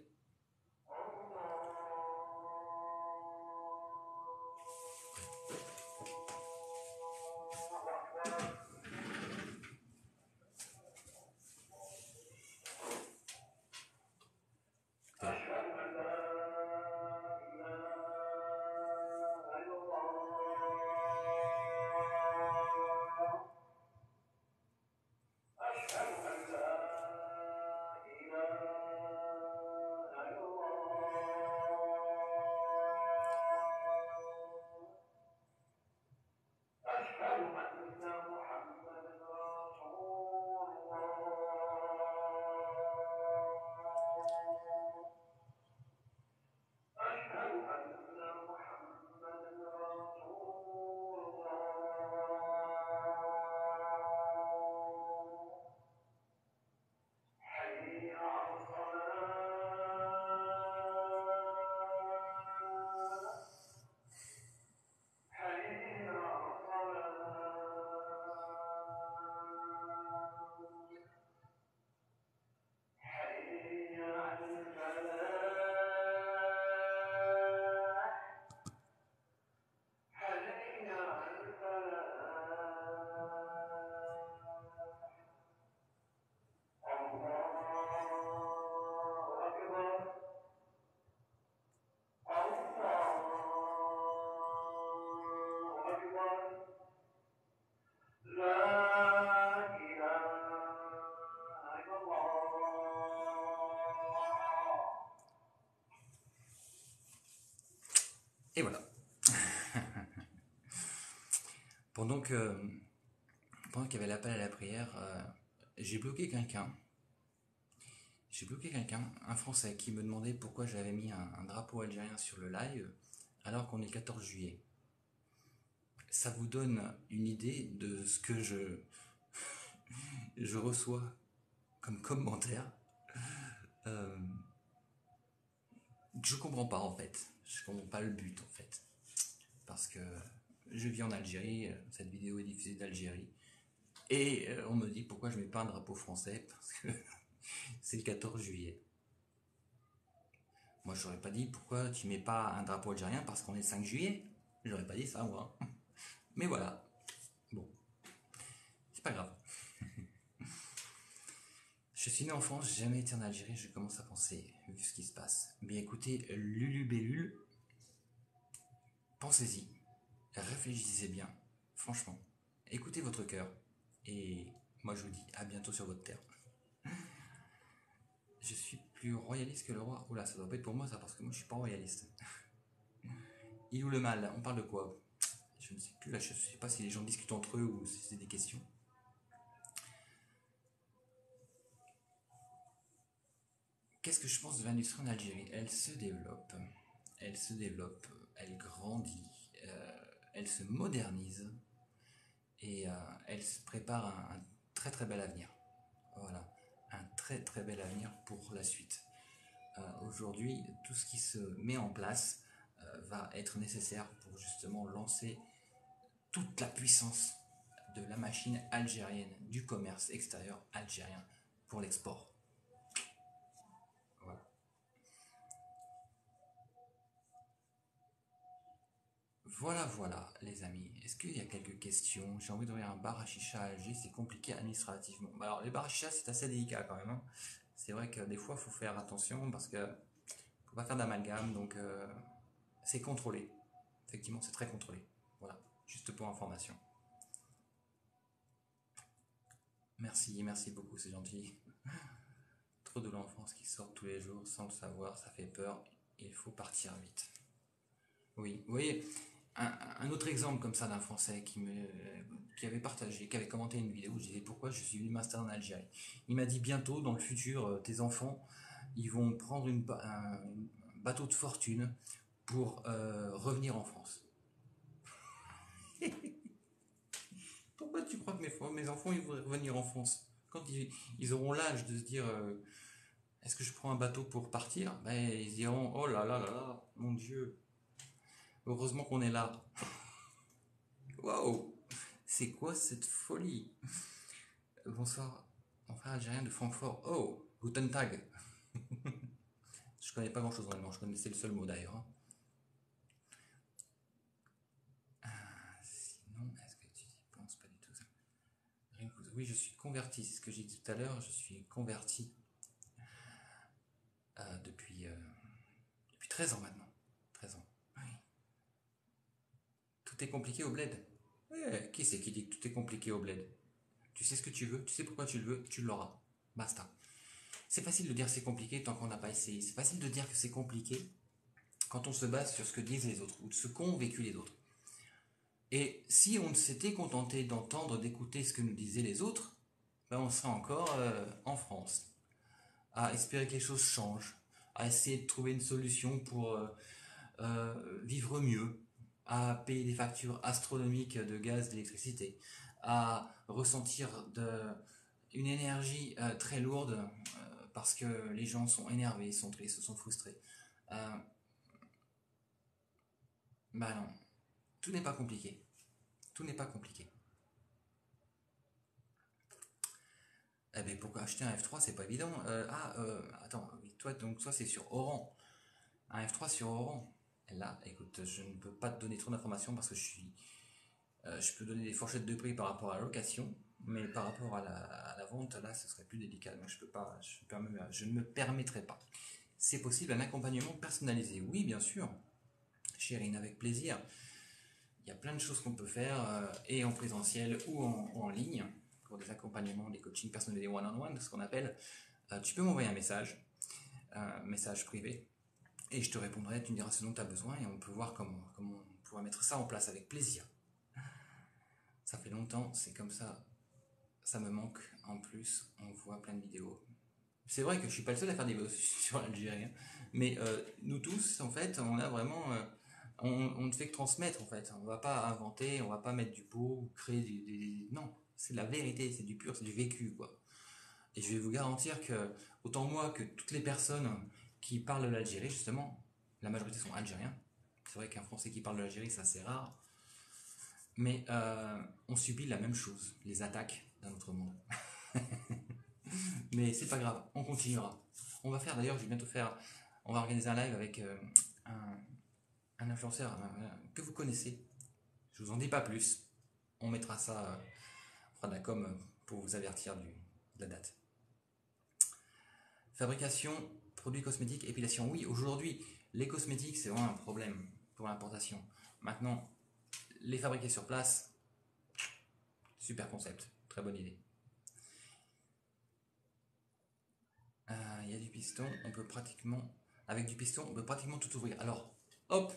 Et voilà. Pendant que pendant qu'il y avait l'appel à la prière, j'ai bloqué quelqu'un. J'ai bloqué quelqu'un, un Français, qui me demandait pourquoi j'avais mis un drapeau algérien sur le live alors qu'on est le 14 juillet. Ça vous donne une idée de ce que je reçois comme commentaire. Euh, je comprends pas en fait. Je comprends pas le but en fait. Parce que je vis en Algérie, cette vidéo est diffusée d'Algérie. Et on me dit pourquoi je mets pas un drapeau français parce que c'est le 14 juillet. Moi, j'aurais pas dit pourquoi tu mets pas un drapeau algérien parce qu'on est le 5 juillet. J'aurais pas dit ça, moi. Mais voilà. Bon, c'est pas grave. Je suis né en France, j'ai jamais été en Algérie, je commence à penser, vu ce qui se passe. Bien écoutez, Lulu Bellule, pensez-y, réfléchissez bien, franchement. Écoutez votre cœur. Et moi, je vous dis à bientôt sur votre terre. Je suis plus royaliste que le roi. Oula, ça doit pas être pour moi ça, parce que moi je suis pas royaliste. Il ou le mal, on parle de quoi? Je ne sais plus là, je sais pas si les gens discutent entre eux ou si c'est des questions. Qu'est-ce que je pense de l'industrie en Algérie? Elle se développe, elle se développe, elle grandit, elle se modernise et elle se prépare un très très bel avenir. Voilà, un très très bel avenir pour la suite. Aujourd'hui, tout ce qui se met en place va être nécessaire pour justement lancer toute la puissance de la machine algérienne, du commerce extérieur algérien pour l'export. Voilà. Voilà, voilà, les amis. Est-ce qu'il y a quelques questions? J'ai envie d'ouvrir un bar à chicha à Alger, c'est compliqué administrativement. Bah alors, les bars à chicha, c'est assez délicat quand même, hein. C'est vrai que des fois, il faut faire attention parce que faut pas faire d'amalgame, donc c'est contrôlé. Effectivement, c'est très contrôlé. Voilà, juste pour information. Merci, merci beaucoup, c'est gentil. Trop de l'enfance qui sort tous les jours sans le savoir, ça fait peur. Il faut partir vite. Oui, oui. un autre exemple comme ça d'un Français qui avait partagé, qui avait commenté une vidéo, je disais pourquoi je suis venu m'installer en Algérie. Il m'a dit bientôt, dans le futur, tes enfants, ils vont prendre un bateau de fortune pour revenir en France. Pourquoi tu crois que mes enfants ils vont revenir en France? Quand ils auront l'âge de se dire est-ce que je prends un bateau pour partir? Ben, ils diront oh là là là là, mon Dieu, heureusement qu'on est là. Waouh! C'est quoi cette folie? Bonsoir, mon frère algérien de Francfort. Oh, Guten Tag. Je connais pas grand chose en allemand, je connaissais le seul mot d'ailleurs, hein. Sinon, est-ce que tu y penses pas du tout ça? Oui, je suis converti, c'est ce que j'ai dit tout à l'heure, je suis converti depuis 13 ans maintenant. 13 ans. Oui. Tout est compliqué au bled. Qui c'est qui dit que tout est compliqué au bled? Tu sais ce que tu veux, tu sais pourquoi tu le veux, tu l'auras. Basta. C'est facile de dire c'est compliqué tant qu'on n'a pas essayé. C'est facile de dire que c'est compliqué quand on se base sur ce que disent les autres ou de ce qu'ont vécu les autres. Et si on s'était contenté d'entendre, d'écouter ce que nous disaient les autres, ben on serait encore en France, à espérer que les choses changent, à essayer de trouver une solution pour vivre mieux, à payer des factures astronomiques de gaz, d'électricité, à ressentir une énergie très lourde parce que les gens sont énervés, sont tristes, sont frustrés. Euh, bah non, tout n'est pas compliqué. Tout n'est pas compliqué. Eh ben pourquoi acheter un F3 c'est pas évident. Attends, oui, toi c'est sur Oran. Un F3 sur Oran. Là, écoute, je ne peux pas te donner trop d'informations parce que je peux donner des fourchettes de prix par rapport à la location, mais par rapport à la vente, là, ce serait plus délicat. Donc je peux pas, je ne me permettrai pas. C'est possible un accompagnement personnalisé. Oui, bien sûr, Chérine, avec plaisir. Il y a plein de choses qu'on peut faire, et en présentiel ou en ligne, pour des accompagnements, des coachings personnalisés one-on-one, ce qu'on appelle. Tu peux m'envoyer un message privé, et je te répondrai, tu me diras ce dont tu as besoin, et on peut voir comment on pourra mettre ça en place avec plaisir. Ça fait longtemps, c'est comme ça me manque. En plus, on voit plein de vidéos. C'est vrai que je suis pas le seul à faire des vidéos sur l'Algérie, hein. Mais nous tous, en fait, on a vraiment, on ne fait que transmettre, en fait. On va pas inventer, on va pas mettre du pot, ou créer non, c'est de la vérité, c'est du pur, c'est du vécu, quoi. Et je vais vous garantir que autant moi que toutes les personnes qui parlent de l'Algérie, justement, la majorité sont algériens. C'est vrai qu'un Français qui parle de l'Algérie, c'est assez rare. Mais on subit la même chose, les attaques d'un autre monde. Mais c'est pas grave, on continuera. On va faire d'ailleurs, je vais bientôt faire, on va organiser un live avec un, un influenceur que vous connaissez. Je vous en dis pas plus. On mettra ça, on fera de la com pour vous avertir de la date. Fabrication, produits cosmétiques, épilation. Oui, aujourd'hui, les cosmétiques, c'est vraiment un problème pour l'importation. Maintenant, les fabriquer sur place, super concept, très bonne idée. Il y a du piston, avec du piston, on peut pratiquement tout ouvrir. Alors, hop,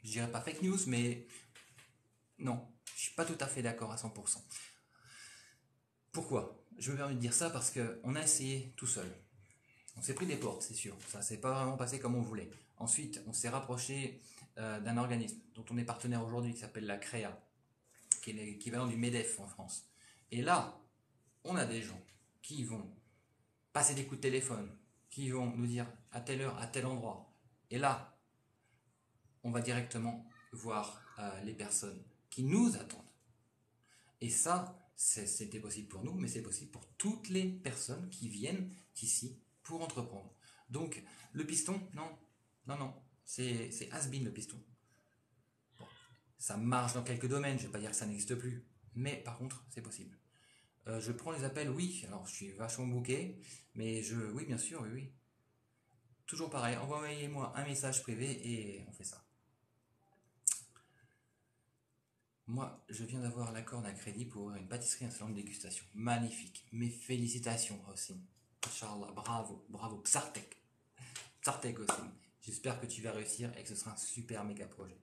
je dirais pas fake news, mais non, je suis pas tout à fait d'accord à 100%. Pourquoi? Je me permets de dire ça parce qu'on a essayé tout seul. On s'est pris des portes, c'est sûr. Ça s'est pas vraiment passé comme on voulait. Ensuite, on s'est rapproché d'un organisme dont on est partenaire aujourd'hui qui s'appelle la CREA, qui est l'équivalent du MEDEF en France. Et là, on a des gens qui vont passer des coups de téléphone, qui vont nous dire à telle heure, à tel endroit. Et là, on va directement voir les personnes qui nous attendent. Et ça, c'était possible pour nous, mais c'est possible pour toutes les personnes qui viennent ici pour entreprendre. Donc, le piston, non, non, non, c'est has-been le piston. Bon, ça marche dans quelques domaines, je ne vais pas dire que ça n'existe plus, mais par contre, c'est possible. Je prends les appels, oui, alors je suis vachement booké, mais oui, bien sûr, oui, oui. Toujours pareil, envoyez-moi un message privé et on fait ça. Moi, je viens d'avoir l'accord d'un crédit pour une pâtisserie, un salon de dégustation. Magnifique. Mes félicitations, Hossein. Inch'Allah, bravo, bravo. Psartek. Psartek, Hossein. J'espère que tu vas réussir et que ce sera un super méga projet.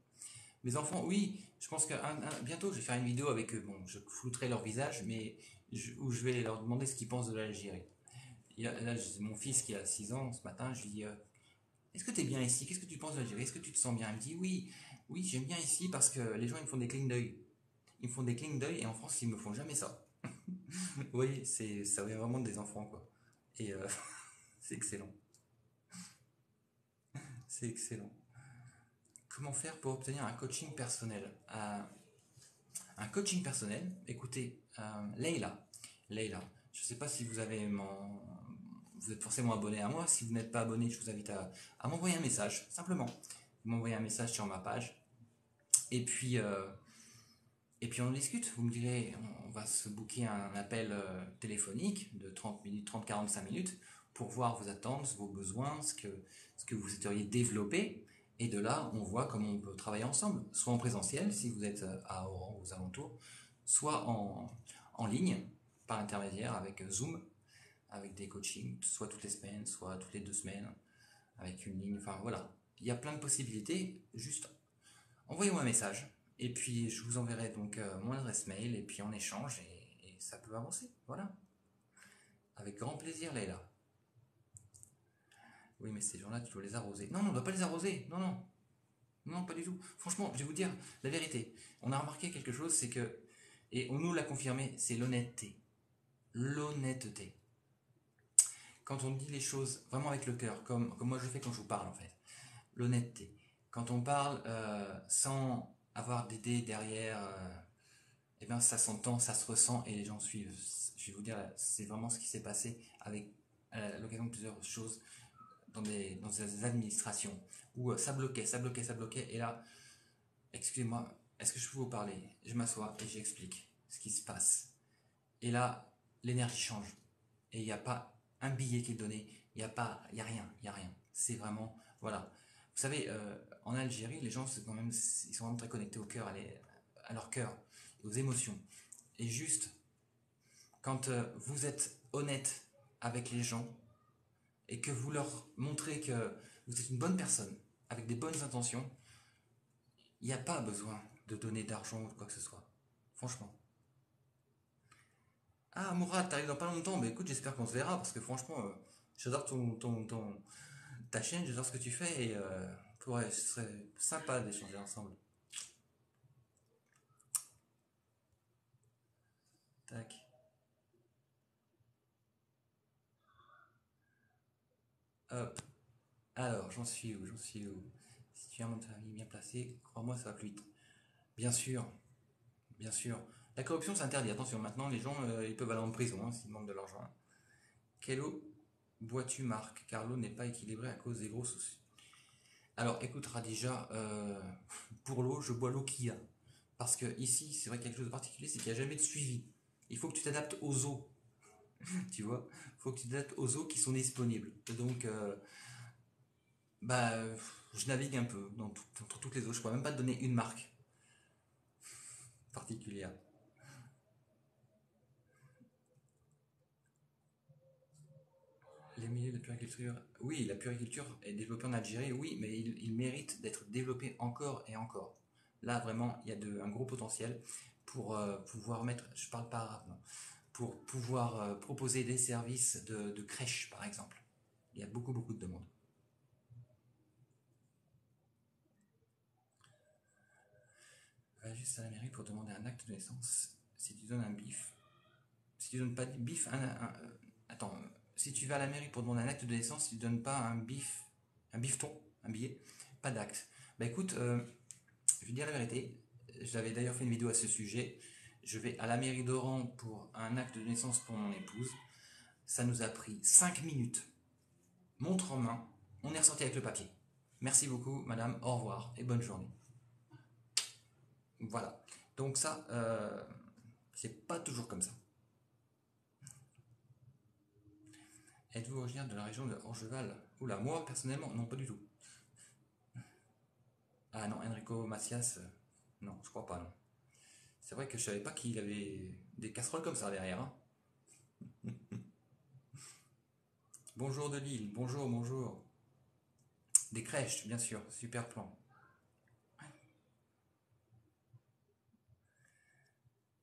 Mes enfants, oui, je pense que bientôt je vais faire une vidéo avec eux. Bon, je flouterai leur visage, mais où je vais leur demander ce qu'ils pensent de l'Algérie. Là, j'ai mon fils qui a 6 ans, ce matin, je lui dis est-ce que tu es bien ici? Qu'est-ce que tu penses de l'Algérie? Est-ce que tu te sens bien? Il me dit oui, oui, j'aime bien ici parce que les gens ils me font des clins d'œil. Ils me font des clins d'œil et en France ils me font jamais ça. Oui, ça vient vraiment des enfants quoi. Et c'est excellent. C'est excellent. Comment faire pour obtenir un coaching personnel? Un coaching personnel, écoutez, Leïla, Leïla, je ne sais pas si vous êtes forcément abonné à moi. Si vous n'êtes pas abonné, je vous invite à m'envoyer un message, simplement. Vous m'envoyez un message sur ma page. Et puis, euh, et puis on discute. Vous me direz, on va se booker un appel téléphonique de 30 minutes, 30-45 minutes pour voir vos attentes, vos besoins, ce que vous souhaiteriez développer. Et de là, on voit comment on peut travailler ensemble, soit en présentiel, si vous êtes à Oran ou aux alentours, soit en ligne, par intermédiaire, avec Zoom, avec des coachings, soit toutes les semaines, soit toutes les 2 semaines, avec une ligne. Enfin voilà, il y a plein de possibilités. Juste envoyez-moi un message et puis je vous enverrai donc mon adresse mail et puis on échange et ça peut avancer. Voilà. Avec grand plaisir, Leïla. Oui, mais ces gens-là, tu dois les arroser. Non, non, on ne doit pas les arroser. Non, non. Non, pas du tout. Franchement, je vais vous dire la vérité. On a remarqué quelque chose, c'est que, et on nous l'a confirmé, c'est l'honnêteté. L'honnêteté. Quand on dit les choses vraiment avec le cœur, comme moi je fais quand je vous parle en fait. L'honnêteté. Quand on parle sans avoir d'idées derrière, eh bien ça s'entend, ça se ressent et les gens suivent. Je vais vous dire, c'est vraiment ce qui s'est passé avec à l'occasion de plusieurs choses dans des administrations où ça bloquait, ça bloquait, ça bloquait. Et là, excusez-moi, est-ce que je peux vous parler? Je m'assois et j'explique ce qui se passe. Et là, l'énergie change. Et il n'y a pas un billet qui est donné, il n'y a pas, il y a rien, il y a rien. C'est vraiment, voilà. Vous savez, en Algérie, les gens, c'est quand même, ils sont vraiment très connectés au cœur, à leur cœur, aux émotions. Et juste, quand vous êtes honnête avec les gens et que vous leur montrez que vous êtes une bonne personne, avec des bonnes intentions, il n'y a pas besoin de donner d'argent ou quoi que ce soit. Franchement. Ah, Mourad, t'arrives dans pas longtemps, mais écoute, j'espère qu'on se verra parce que franchement, j'adore ta chaîne, j'adore ce que tu fais et ce serait sympa d'échanger ensemble. Tac. Hop. Alors, j'en suis où? J'en suis où? Si tu as mon avis bien placé, crois-moi, ça va plus vite. Bien sûr, bien sûr. La corruption, c'est interdit. Attention, maintenant, les gens, ils peuvent aller en prison hein, s'ils demandent de l'argent. Quelle eau bois-tu, Marc? Car l'eau n'est pas équilibrée à cause des gros soucis. Alors, écoute, Radija, pour l'eau, je bois l'eau qu'il y a. Parce que ici, c'est vrai quelque chose de particulier, c'est qu'il n'y a jamais de suivi. Il faut que tu t'adaptes aux eaux, tu vois. Il faut que tu t'adaptes aux eaux qui sont disponibles. Et donc, bah, je navigue un peu entre toutes les eaux. Je ne pourrais même pas te donner une marque particulière. Les milieux de puriculture, oui, la puriculture est développée en Algérie, oui, mais il mérite d'être développé encore et encore. Là, vraiment, il y a un gros potentiel pour pouvoir mettre, je parle pas arabe, non, pour pouvoir proposer des services de crèche, par exemple. Il y a beaucoup, beaucoup de demandes. Va juste à la mairie pour demander un acte de naissance. Si tu donnes un bif, si tu donnes pas de bif, attends, si tu vas à la mairie pour demander un acte de naissance, si tu donnes pas un bifton, un billet, pas d'acte. Bah écoute, je vais dire la vérité. J'avais d'ailleurs fait une vidéo à ce sujet. Je vais à la mairie d'Oran pour un acte de naissance pour mon épouse. Ça nous a pris 5 minutes. Montre en main. On est ressorti avec le papier. Merci beaucoup, madame. Au revoir et bonne journée. Voilà. Donc ça, c'est pas toujours comme ça. Êtes-vous originaire de la région de Orgeval? Oula, moi personnellement, non, pas du tout. Ah non, Enrico Macias, non, je crois pas, non. C'est vrai que je savais pas qu'il avait des casseroles comme ça derrière. Hein. Bonjour de Lille, bonjour, bonjour. Des crèches, bien sûr, super plan.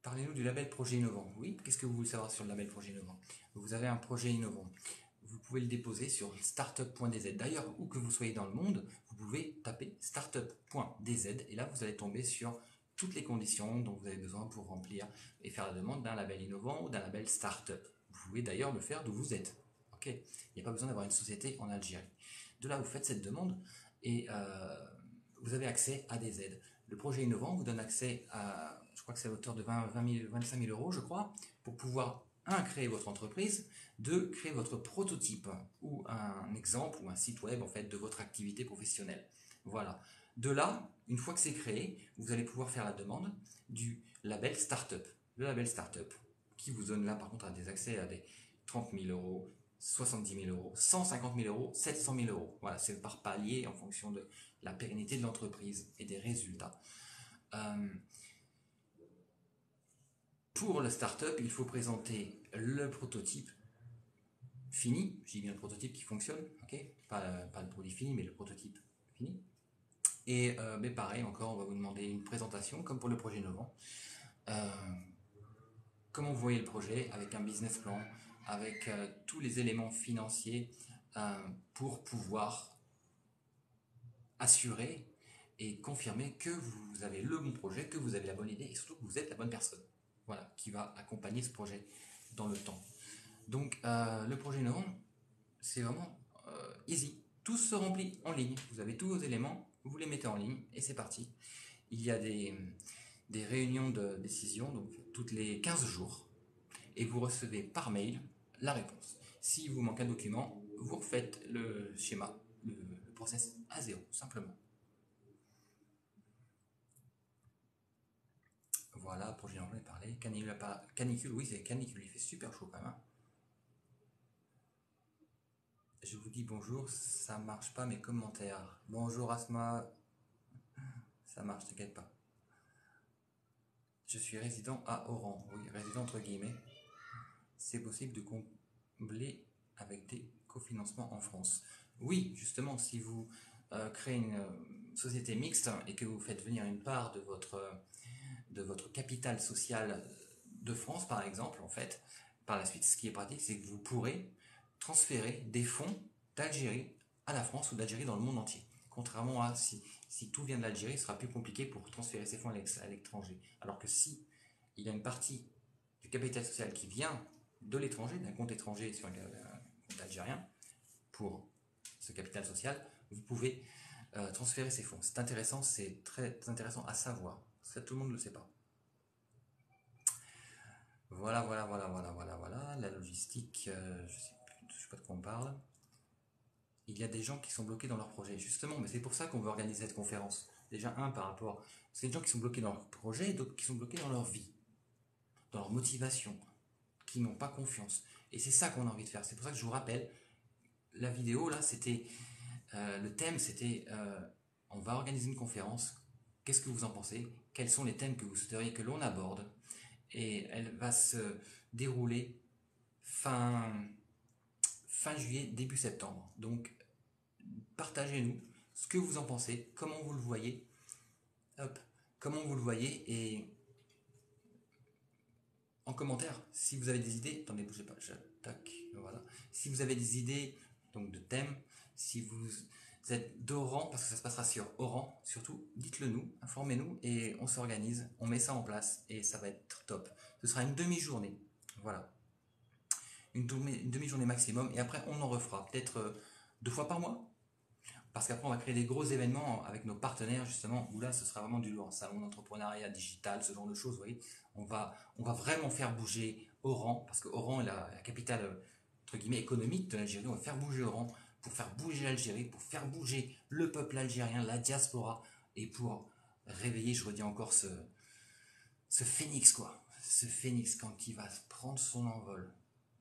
Parlez-nous du label projet innovant. Oui, qu'est-ce que vous voulez savoir sur le label projet innovant? Vous avez un projet innovant. Vous pouvez le déposer sur startup.dz. D'ailleurs, où que vous soyez dans le monde, vous pouvez taper startup.dz et là, vous allez tomber sur toutes les conditions dont vous avez besoin pour remplir et faire la demande d'un label innovant ou d'un label startup. Vous pouvez d'ailleurs le faire d'où vous êtes. Ok, il n'y a pas besoin d'avoir une société en Algérie. De là, vous faites cette demande et vous avez accès à des aides. Le projet innovant vous donne accès à, je crois que c'est à hauteur de 25 000 euros, je crois, pour pouvoir, créer votre entreprise, deux, créer votre prototype ou un exemple ou un site web en fait de votre activité professionnelle. Voilà. De là, une fois que c'est créé, vous allez pouvoir faire la demande du label Startup. Le label Startup, qui vous donne là par contre des accès à des 30 000 euros, 70 000 euros, 150 000 euros, 700 000 euros. Voilà, c'est par palier en fonction de la pérennité de l'entreprise et des résultats. Pour le startup, il faut présenter le prototype fini, je dis bien le prototype qui fonctionne, ok, pas le produit fini, mais le prototype fini. Et mais pareil, encore, on va vous demander une présentation, comme pour le projet innovant. Comment vous voyez le projet, avec un business plan, avec tous les éléments financiers pour pouvoir assurer et confirmer que vous avez le bon projet, que vous avez la bonne idée et surtout que vous êtes la bonne personne. Voilà, qui va accompagner ce projet dans le temps. Donc le projet innovant, c'est vraiment easy. Tout se remplit en ligne. Vous avez tous vos éléments, vous les mettez en ligne et c'est parti. Il y a des réunions de décision, donc toutes les 15 jours, et vous recevez par mail la réponse. Si vous manquez un document, vous refaites le schéma, le process à zéro, simplement. Voilà, projet j'en ai parlé. Canicule, oui, c'est canicule, il fait super chaud quand même. Hein. Je vous dis bonjour, ça marche pas mes commentaires. Bonjour Asma, ça marche, t'inquiète pas. Je suis résident à Oran, oui, résident entre guillemets. C'est possible de combler avec des cofinancements en France. Oui, justement, si vous créez une société mixte et que vous faites venir une part de votre capital social de France, par exemple, en fait, par la suite, ce qui est pratique, c'est que vous pourrez transférer des fonds d'Algérie à la France ou d'Algérie dans le monde entier. Contrairement à si tout vient de l'Algérie, ce sera plus compliqué pour transférer ces fonds à l'étranger. Alors que si il y a une partie du capital social qui vient de l'étranger, d'un compte étranger sur un compte algérien, pour ce capital social, vous pouvez transférer ces fonds. C'est intéressant, c'est très intéressant à savoir. Ça, tout le monde ne le sait pas. Voilà. La logistique, je sais pas de quoi on parle. Il y a des gens qui sont bloqués dans leur projet, justement, mais c'est pour ça qu'on veut organiser cette conférence. Déjà, par rapport. C'est des gens qui sont bloqués dans leur projet et d'autres qui sont bloqués dans leur vie, dans leur motivation, qui n'ont pas confiance. Et c'est ça qu'on a envie de faire. C'est pour ça que je vous rappelle, la vidéo, là, c'était. Le thème, c'était. On va organiser une conférence. Qu'est-ce que vous en pensez? Quels sont les thèmes que vous souhaiteriez que l'on aborde? Et elle va se dérouler fin juillet, début septembre. Donc, partagez-nous ce que vous en pensez, comment vous le voyez, hop, comment vous le voyez, et en commentaire, si vous avez des idées, attendez, bougez pas, j'attaque, voilà. Si vous avez des idées, donc de thèmes, si vous êtes d'Oran, parce que ça se passera sur Oran, surtout, dites-le nous, informez-nous, et on s'organise, on met ça en place, et ça va être top. Ce sera une demi-journée, voilà. Une demi-journée maximum, et après on en refera, peut-être 2 fois par mois, parce qu'après, on va créer des gros événements avec nos partenaires, justement, où là, ce sera vraiment du lourd. Salon d'entrepreneuriat digital, ce genre de choses, vous voyez. On va vraiment faire bouger Oran, parce que Oran est la capitale, entre guillemets, économique de l'Algérie. On va faire bouger Oran pour faire bouger l'Algérie, pour faire bouger le peuple algérien, la diaspora, et pour réveiller, je redis encore, ce phénix, quoi. Ce phénix, quand il va prendre son envol,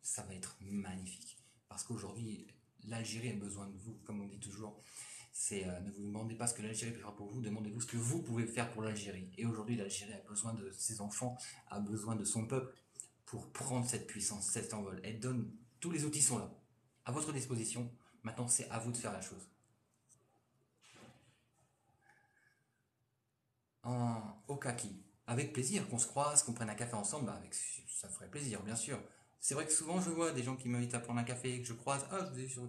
ça va être magnifique. Parce qu'aujourd'hui, l'Algérie a besoin de vous, comme on dit toujours. Ne vous demandez pas ce que l'Algérie peut faire pour vous, demandez-vous ce que vous pouvez faire pour l'Algérie. Et aujourd'hui, l'Algérie a besoin de ses enfants, a besoin de son peuple pour prendre cette puissance, cet envol. Elle donne, tous les outils sont là, à votre disposition. Maintenant, c'est à vous de faire la chose. Au kaki. avec plaisir, qu'on se croise, qu'on prenne un café ensemble, bah, ça ferait plaisir, bien sûr. C'est vrai que souvent je vois des gens qui m'invitent à prendre un café, que je croise, ah, je vous ai vu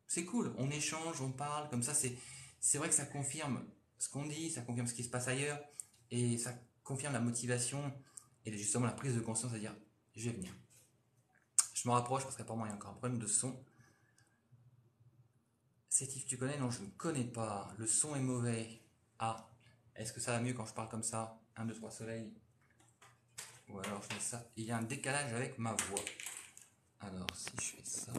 c'est cool, on échange, on parle, comme ça, c'est vrai que ça confirme ce qu'on dit, ça confirme ce qui se passe ailleurs, et ça confirme la motivation et justement la prise de conscience à dire, je vais venir. Je me rapproche parce qu'apparemment il y a encore un problème de son. Sétif, tu connais? Non, je ne connais pas. Le son est mauvais. Ah, est-ce que ça va mieux quand je parle comme ça? Un, 2, 3 soleil. Ou alors je fais ça. Il y a un décalage avec ma voix. Alors, si je fais ça.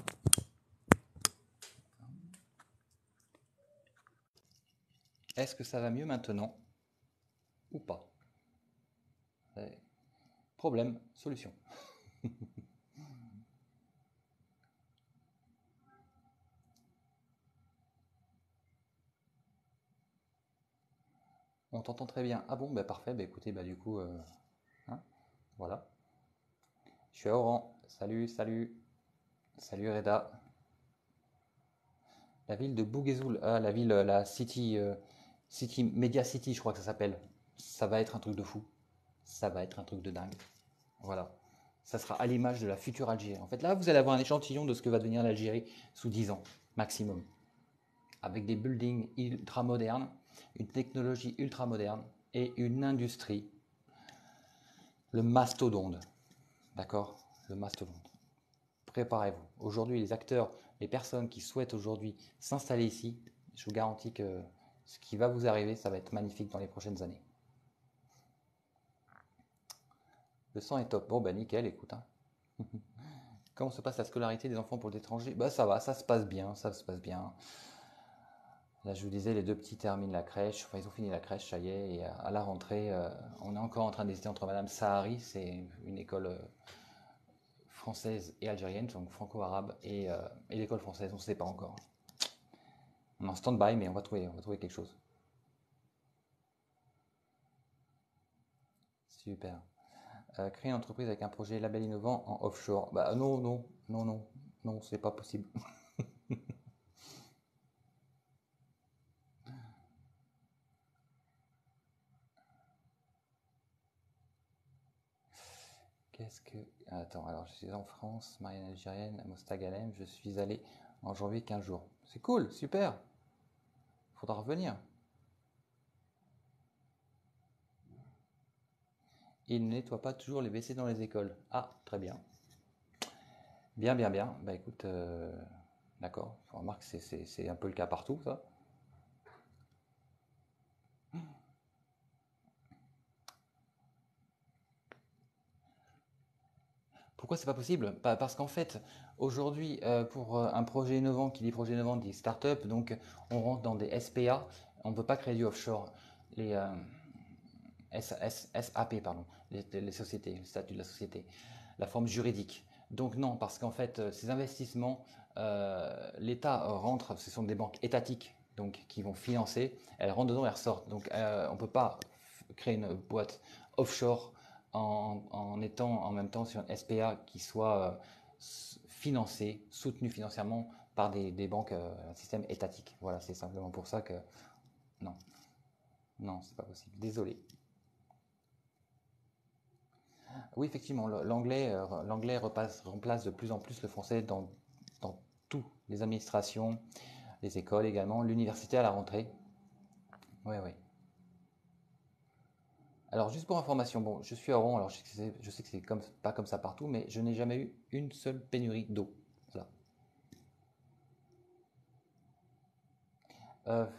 Est-ce que ça va mieux maintenant? Ou pas? Problème, solution. On t'entend très bien. Ah bon, bah parfait. Bah écoutez, bah du coup, hein, voilà. Je suis à Oran. Salut, salut. Salut Reda. La ville de Bouguezoul. Ah, la ville, la City, City, Media City, je crois que ça s'appelle. Ça va être un truc de fou. Ça va être un truc de dingue. Voilà. Ça sera à l'image de la future Algérie. En fait, là, vous allez avoir un échantillon de ce que va devenir l'Algérie sous 10 ans, maximum. Avec des buildings ultra modernes, une technologie ultra moderne et une industrie. Le mastodonte. D'accord? Le mastodonte. Préparez-vous. Aujourd'hui, les acteurs, les personnes qui souhaitent aujourd'hui s'installer ici, je vous garantis que ce qui va vous arriver, ça va être magnifique dans les prochaines années. Le sang est top. Bon, bah nickel, écoute. Hein. Comment se passe la scolarité des enfants pour l'étranger? Bah ça va, ça se passe bien, ça se passe bien. Là, je vous disais, les deux petits terminent la crèche, enfin ils ont fini la crèche, ça y est, et à la rentrée, on est encore en train d'hésiter entre Madame Sahari, c'est une école française et algérienne, donc franco-arabe, et l'école française, on ne sait pas encore. On est en stand-by, mais on va trouver quelque chose. Super. Créer une entreprise avec un projet label innovant en offshore. Bah non, non, non, non, non, c'est pas possible. Qu'est-ce que... Attends, alors je suis en France, Marianne algérienne, à Mostagalem, je suis allé en janvier 15 jours. C'est cool, super. Faudra revenir. Il ne nettoie pas toujours les WC dans les écoles. Ah, très bien. Bien, bien, bien. Bah écoute, d'accord. On remarque que c'est un peu le cas partout, ça. Pourquoi c'est pas possible? Parce qu'en fait, aujourd'hui, pour un projet innovant, qui dit projet innovant dit start-up, donc on rentre dans des SPA, on ne peut pas créer du offshore. Les SAP, pardon, les sociétés, le statut de la société, la forme juridique. Donc non, parce qu'en fait, ces investissements, l'État rentre, ce sont des banques étatiques, donc qui vont financer, elles rentrent dedans, elles ressortent. Donc on ne peut pas créer une boîte offshore en étant en même temps sur une SPA qui soit financée, soutenue financièrement par des banques, un système étatique. Voilà, c'est simplement pour ça que non, non, c'est pas possible. Désolé. Oui, effectivement, l'anglais remplace de plus en plus le français dans toutes les administrations, les écoles également, l'université à la rentrée. Oui, oui. Alors, juste pour information, bon, je suis à Rouen, alors je sais que c'est pas comme ça partout, mais je n'ai jamais eu une seule pénurie d'eau. Voilà. Euh,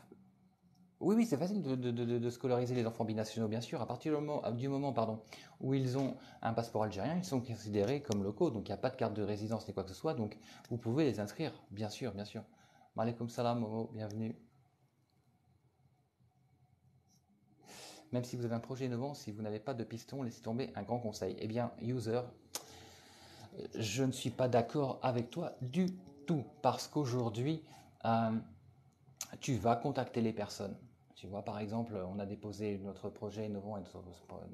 oui, oui, c'est facile de scolariser les enfants binationaux, bien sûr. À partir du moment, pardon, où ils ont un passeport algérien, ils sont considérés comme locaux, donc il n'y a pas de carte de résidence ni quoi que ce soit, donc vous pouvez les inscrire, bien sûr, bien sûr. Maaleykoum salam, Momo, bienvenue. Même si vous avez un projet innovant, si vous n'avez pas de piston, laissez tomber un grand conseil. Eh bien, user, je ne suis pas d'accord avec toi du tout, parce qu'aujourd'hui, euh, tu vas contacter les personnes. Tu vois, par exemple, on a déposé notre projet innovant et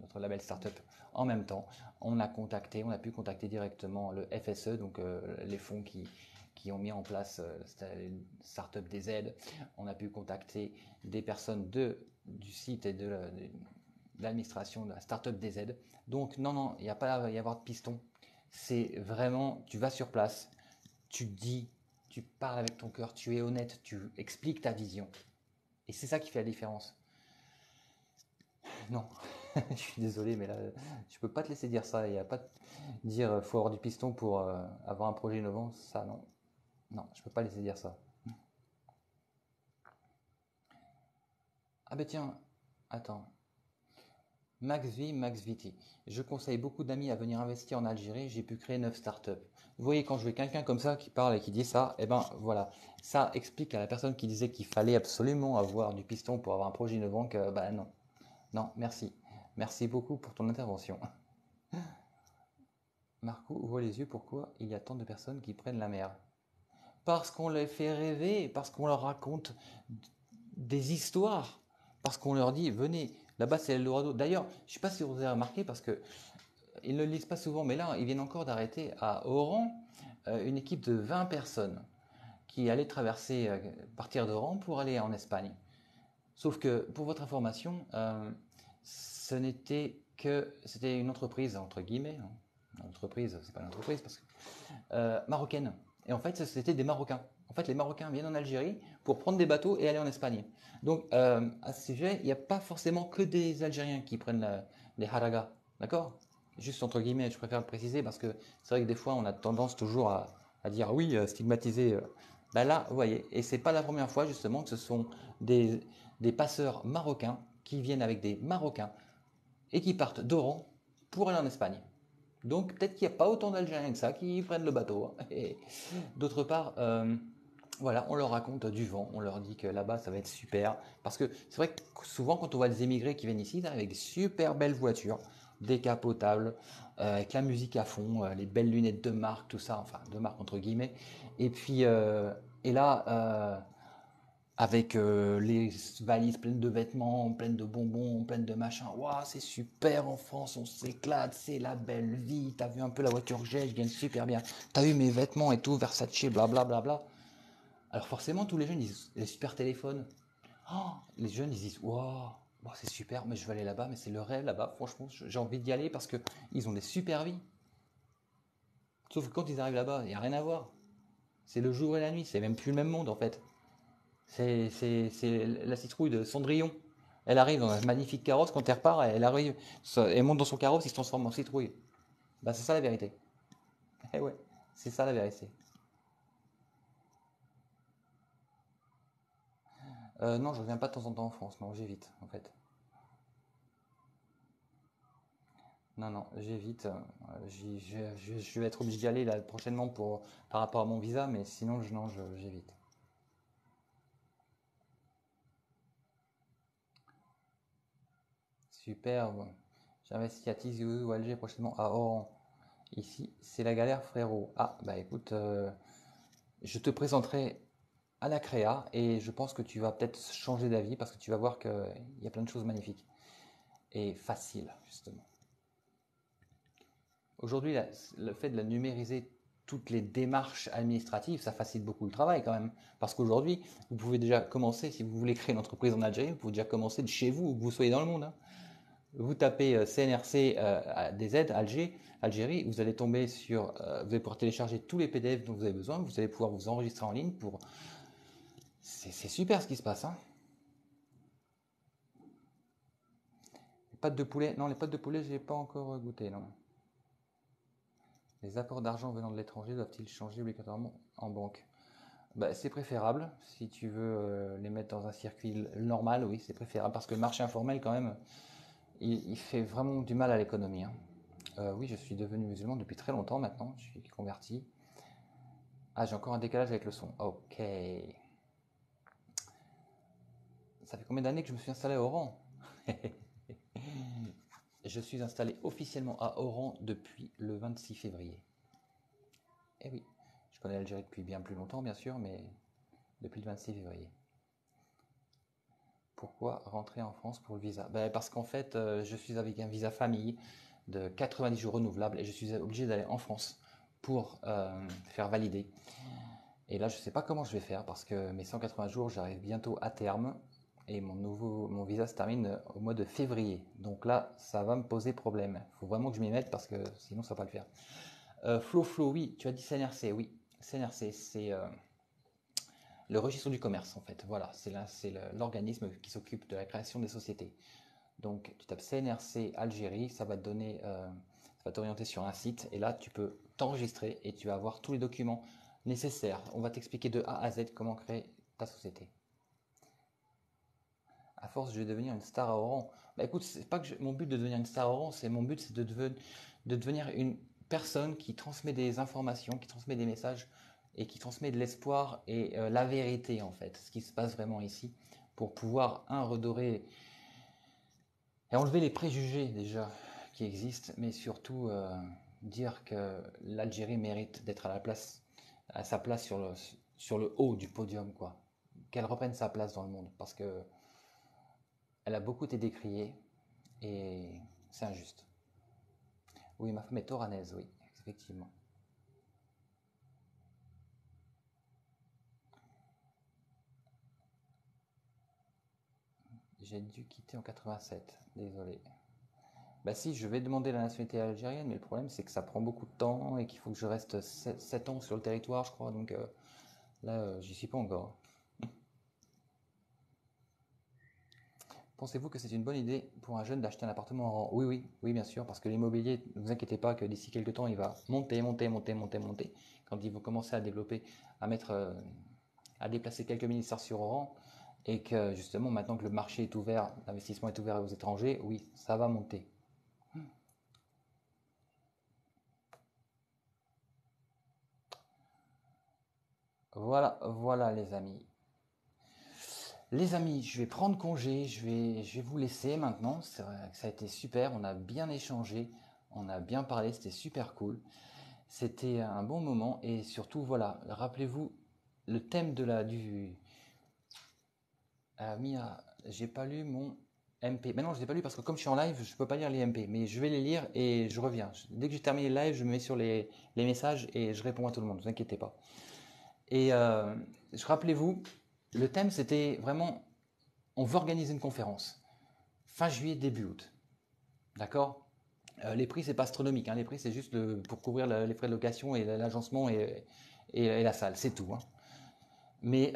notre label startup en même temps. On a pu contacter directement le FSE, donc les fonds qui ont mis en place Startup DZ. On a pu contacter des personnes du site et l'administration de la startup DZ. Donc non, non, il n'y a pas à y avoir de piston. C'est vraiment, tu vas sur place, tu dis, tu parles avec ton cœur, tu es honnête, tu expliques ta vision. Et c'est ça qui fait la différence. Non, je suis désolé, mais là, je peux pas te laisser dire ça. Il n'y a pas de dire faut avoir du piston pour avoir un projet innovant. Ça, non. Non, je peux pas laisser dire ça. Ah ben tiens, attends. Max Viti. Je conseille beaucoup d'amis à venir investir en Algérie. J'ai pu créer 9 startups. Vous voyez, quand je vois quelqu'un comme ça qui parle et qui dit ça, eh ben voilà. Ça explique à la personne qui disait qu'il fallait absolument avoir du piston pour avoir un projet innovant que, bah non. Non, merci. Merci beaucoup pour ton intervention. Marco ouvre les yeux, pourquoi il y a tant de personnes qui prennent la mer? Parce qu'on les fait rêver, parce qu'on leur raconte des histoires, parce qu'on leur dit venez, là-bas c'est l'Eldorado. D'ailleurs, je ne sais pas si vous avez remarqué, parce que ils ne le lisent pas souvent, mais là ils viennent encore d'arrêter à Oran une équipe de 20 personnes qui allait traverser, partir d'Oran pour aller en Espagne. Sauf que, pour votre information, c'était une entreprise, entre guillemets, hein. Une entreprise, c'est pas une entreprise, parce que, marocaine. Et en fait, c'était des Marocains. En fait, les Marocains viennent en Algérie pour prendre des bateaux et aller en Espagne. Donc, à ce sujet, il n'y a pas forcément que des Algériens qui prennent les haragas. D'accord? Juste entre guillemets, je préfère le préciser parce que c'est vrai que des fois, on a tendance toujours à dire oui, stigmatiser. Ben là, vous voyez, et c'est pas la première fois justement que ce sont des passeurs marocains qui viennent avec des Marocains et qui partent d'Oran pour aller en Espagne. Donc peut-être qu'il n'y a pas autant d'Algériens que ça qui prennent le bateau, hein. Et d'autre part, voilà, on leur raconte du vent, on leur dit que là-bas ça va être super. Parce que c'est vrai que souvent quand on voit les émigrés qui viennent ici, ils arrivent avec des super belles voitures, décapotables, avec la musique à fond, les belles lunettes de marque, tout ça, enfin de marque entre guillemets. Et puis, et là, avec les valises pleines de vêtements, pleines de bonbons, pleines de machins. Waouh, c'est super en France, on s'éclate, c'est la belle vie. T'as vu un peu la voiture que j'ai, je gagne super bien. T'as vu mes vêtements et tout, Versace, blablabla. Bla, bla. Alors forcément, tous les jeunes ils disent les super téléphones. Oh, les jeunes ils disent waouh, c'est super, mais je vais aller là-bas, mais c'est le rêve là-bas. Franchement, j'ai envie d'y aller parce que ils ont des super vies. Sauf que quand ils arrivent là-bas, il n'y a rien à voir. C'est le jour et la nuit, c'est même plus le même monde en fait. C'est la citrouille de Cendrillon. Elle arrive dans un magnifique carrosse, quand elle repart, elle arrive, elle monte dans son carrosse, il se transforme en citrouille. Bah c'est ça la vérité. Eh ouais, c'est ça la vérité. Non, je reviens pas de temps en temps en France, non, j'évite en fait. Non, non, j'évite. Je vais être obligé d'y aller là prochainement par rapport à mon visa, mais sinon, non, j'évite. Superbe. J'investis à Tizi Ouzou ou Alger prochainement à Oran. Ici, c'est la galère, frérot. Ah, bah écoute, je te présenterai à la créa et je pense que tu vas peut-être changer d'avis parce que tu vas voir qu'il y a plein de choses magnifiques et faciles, justement. Aujourd'hui, le fait de la numériser toutes les démarches administratives, ça facilite beaucoup le travail quand même. Parce qu'aujourd'hui, vous pouvez déjà commencer, si vous voulez créer une entreprise en Algérie, vous pouvez déjà commencer de chez vous, où que vous soyez dans le monde, hein. Vous tapez CNRC DZ Algérie, vous allez tomber sur, vous allez pouvoir télécharger tous les PDF dont vous avez besoin, vous allez pouvoir vous enregistrer en ligne pour. C'est super ce qui se passe, hein. Les pâtes de poulet, non, les pâtes de poulet, j'ai pas encore goûté, non. Les apports d'argent venant de l'étranger doivent-ils changer obligatoirement en banque? Bah, c'est préférable. Si tu veux les mettre dans un circuit normal, oui, c'est préférable. Parce que le marché informel, quand même, il fait vraiment du mal à l'économie, hein. Oui, je suis devenu musulman depuis très longtemps maintenant. Je suis converti. Ah, j'ai encore un décalage avec le son. Ok. Ça fait combien d'années que je me suis installé à Oran? Je suis installé officiellement à Oran depuis le 26 février. Eh oui, je connais l'Algérie depuis bien plus longtemps, bien sûr, mais depuis le 26 février. Pourquoi rentrer en France pour le visa? Ben, parce qu'en fait, je suis avec un visa famille de 90 jours renouvelable et je suis obligé d'aller en France pour faire valider. Et là, je ne sais pas comment je vais faire parce que mes 180 jours, j'arrive bientôt à terme. et mon visa se termine au mois de février. Donc là, ça va me poser problème. Il faut vraiment que je m'y mette parce que sinon, ça va pas le faire. Flo, oui, tu as dit CNRC, oui. CNRC, c'est le registre du commerce, en fait. Voilà, c'est l'organisme qui s'occupe de la création des sociétés. Donc, tu tapes CNRC Algérie, ça va te donner, ça va t'orienter sur un site, et là, tu peux t'enregistrer et tu vas avoir tous les documents nécessaires. On va t'expliquer de A à Z comment créer ta société. À force, je vais devenir une star à Oran. Bah écoute, c'est pas que mon but de devenir une star à Oran, c'est mon but, c'est de devenir une personne qui transmet des informations, qui transmet des messages et qui transmet de l'espoir et la vérité en fait, ce qui se passe vraiment ici, pour pouvoir redorer et enlever les préjugés déjà qui existent, mais surtout dire que l'Algérie mérite d'être à sa place sur le haut du podium quoi, qu'elle reprenne sa place dans le monde parce que elle a beaucoup été décriée et c'est injuste. Oui, ma femme est oranaise, oui, effectivement. J'ai dû quitter en 87, désolé. Bah si, je vais demander la nationalité algérienne, mais le problème c'est que ça prend beaucoup de temps et qu'il faut que je reste 7 ans sur le territoire, je crois, donc là, j'y suis pas encore. Pensez-vous que c'est une bonne idée pour un jeune d'acheter un appartement en rang? Oui, oui, oui, bien sûr, parce que l'immobilier, ne vous inquiétez pas que d'ici quelques temps, il va monter. Quand ils vont commencer à développer, à mettre, à déplacer quelques ministères sur Oran, et que justement, maintenant que le marché est ouvert, l'investissement est ouvert aux étrangers, oui, ça va monter. Voilà, voilà les amis. Les amis, je vais prendre congé, je vais vous laisser maintenant. C'est vrai que ça a été super, on a bien échangé, on a bien parlé, c'était super cool. C'était un bon moment et surtout voilà, rappelez-vous le thème de la du Mia, j'ai pas lu mon MP. Mais non, je l'ai pas lu parce que comme je suis en live, je peux pas lire les MP, mais je vais les lire et je reviens. Dès que j'ai terminé le live, je me mets sur les messages et je réponds à tout le monde, ne vous inquiétez pas. Et rappelez-vous, le thème c'était vraiment on veut organiser une conférence fin juillet, début août. D'accord. Les prix, c'est pas astronomique. Hein. Les prix, c'est juste pour couvrir les frais de location et l'agencement et la salle. C'est tout. Hein. Mais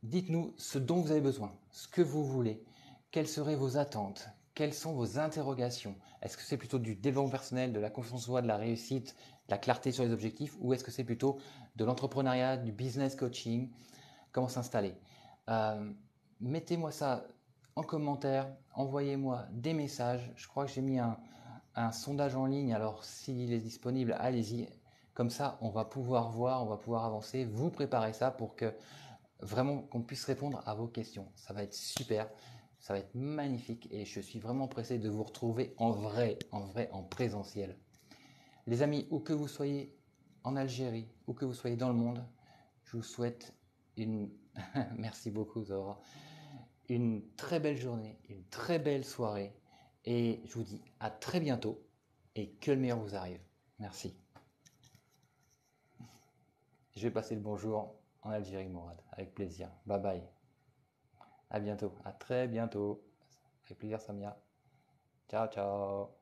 dites-nous ce dont vous avez besoin, ce que vous voulez. Quelles seraient vos attentes? Quelles sont vos interrogations? Est-ce que c'est plutôt du développement personnel, de la confiance en soi, de la réussite, de la clarté sur les objectifs? Ou est-ce que c'est plutôt de l'entrepreneuriat, du business coaching? Comment s'installer? Euh, Mettez-moi ça en commentaire, envoyez-moi des messages. Je crois que j'ai mis un sondage en ligne, alors s'il est disponible, allez-y. Comme ça, on va pouvoir voir, on va pouvoir avancer, vous préparer ça pour que vraiment qu'on puisse répondre à vos questions. Ça va être super, ça va être magnifique et je suis vraiment pressé de vous retrouver en présentiel. Les amis, où que vous soyez en Algérie, où que vous soyez dans le monde, je vous souhaite une merci beaucoup Zora, une très belle journée, une très belle soirée et je vous dis à très bientôt et que le meilleur vous arrive. Merci. Je vais passer le bonjour en Algérie, Mourad, avec plaisir. Bye bye. À bientôt, à très bientôt. Avec plaisir, Samia. Ciao, ciao.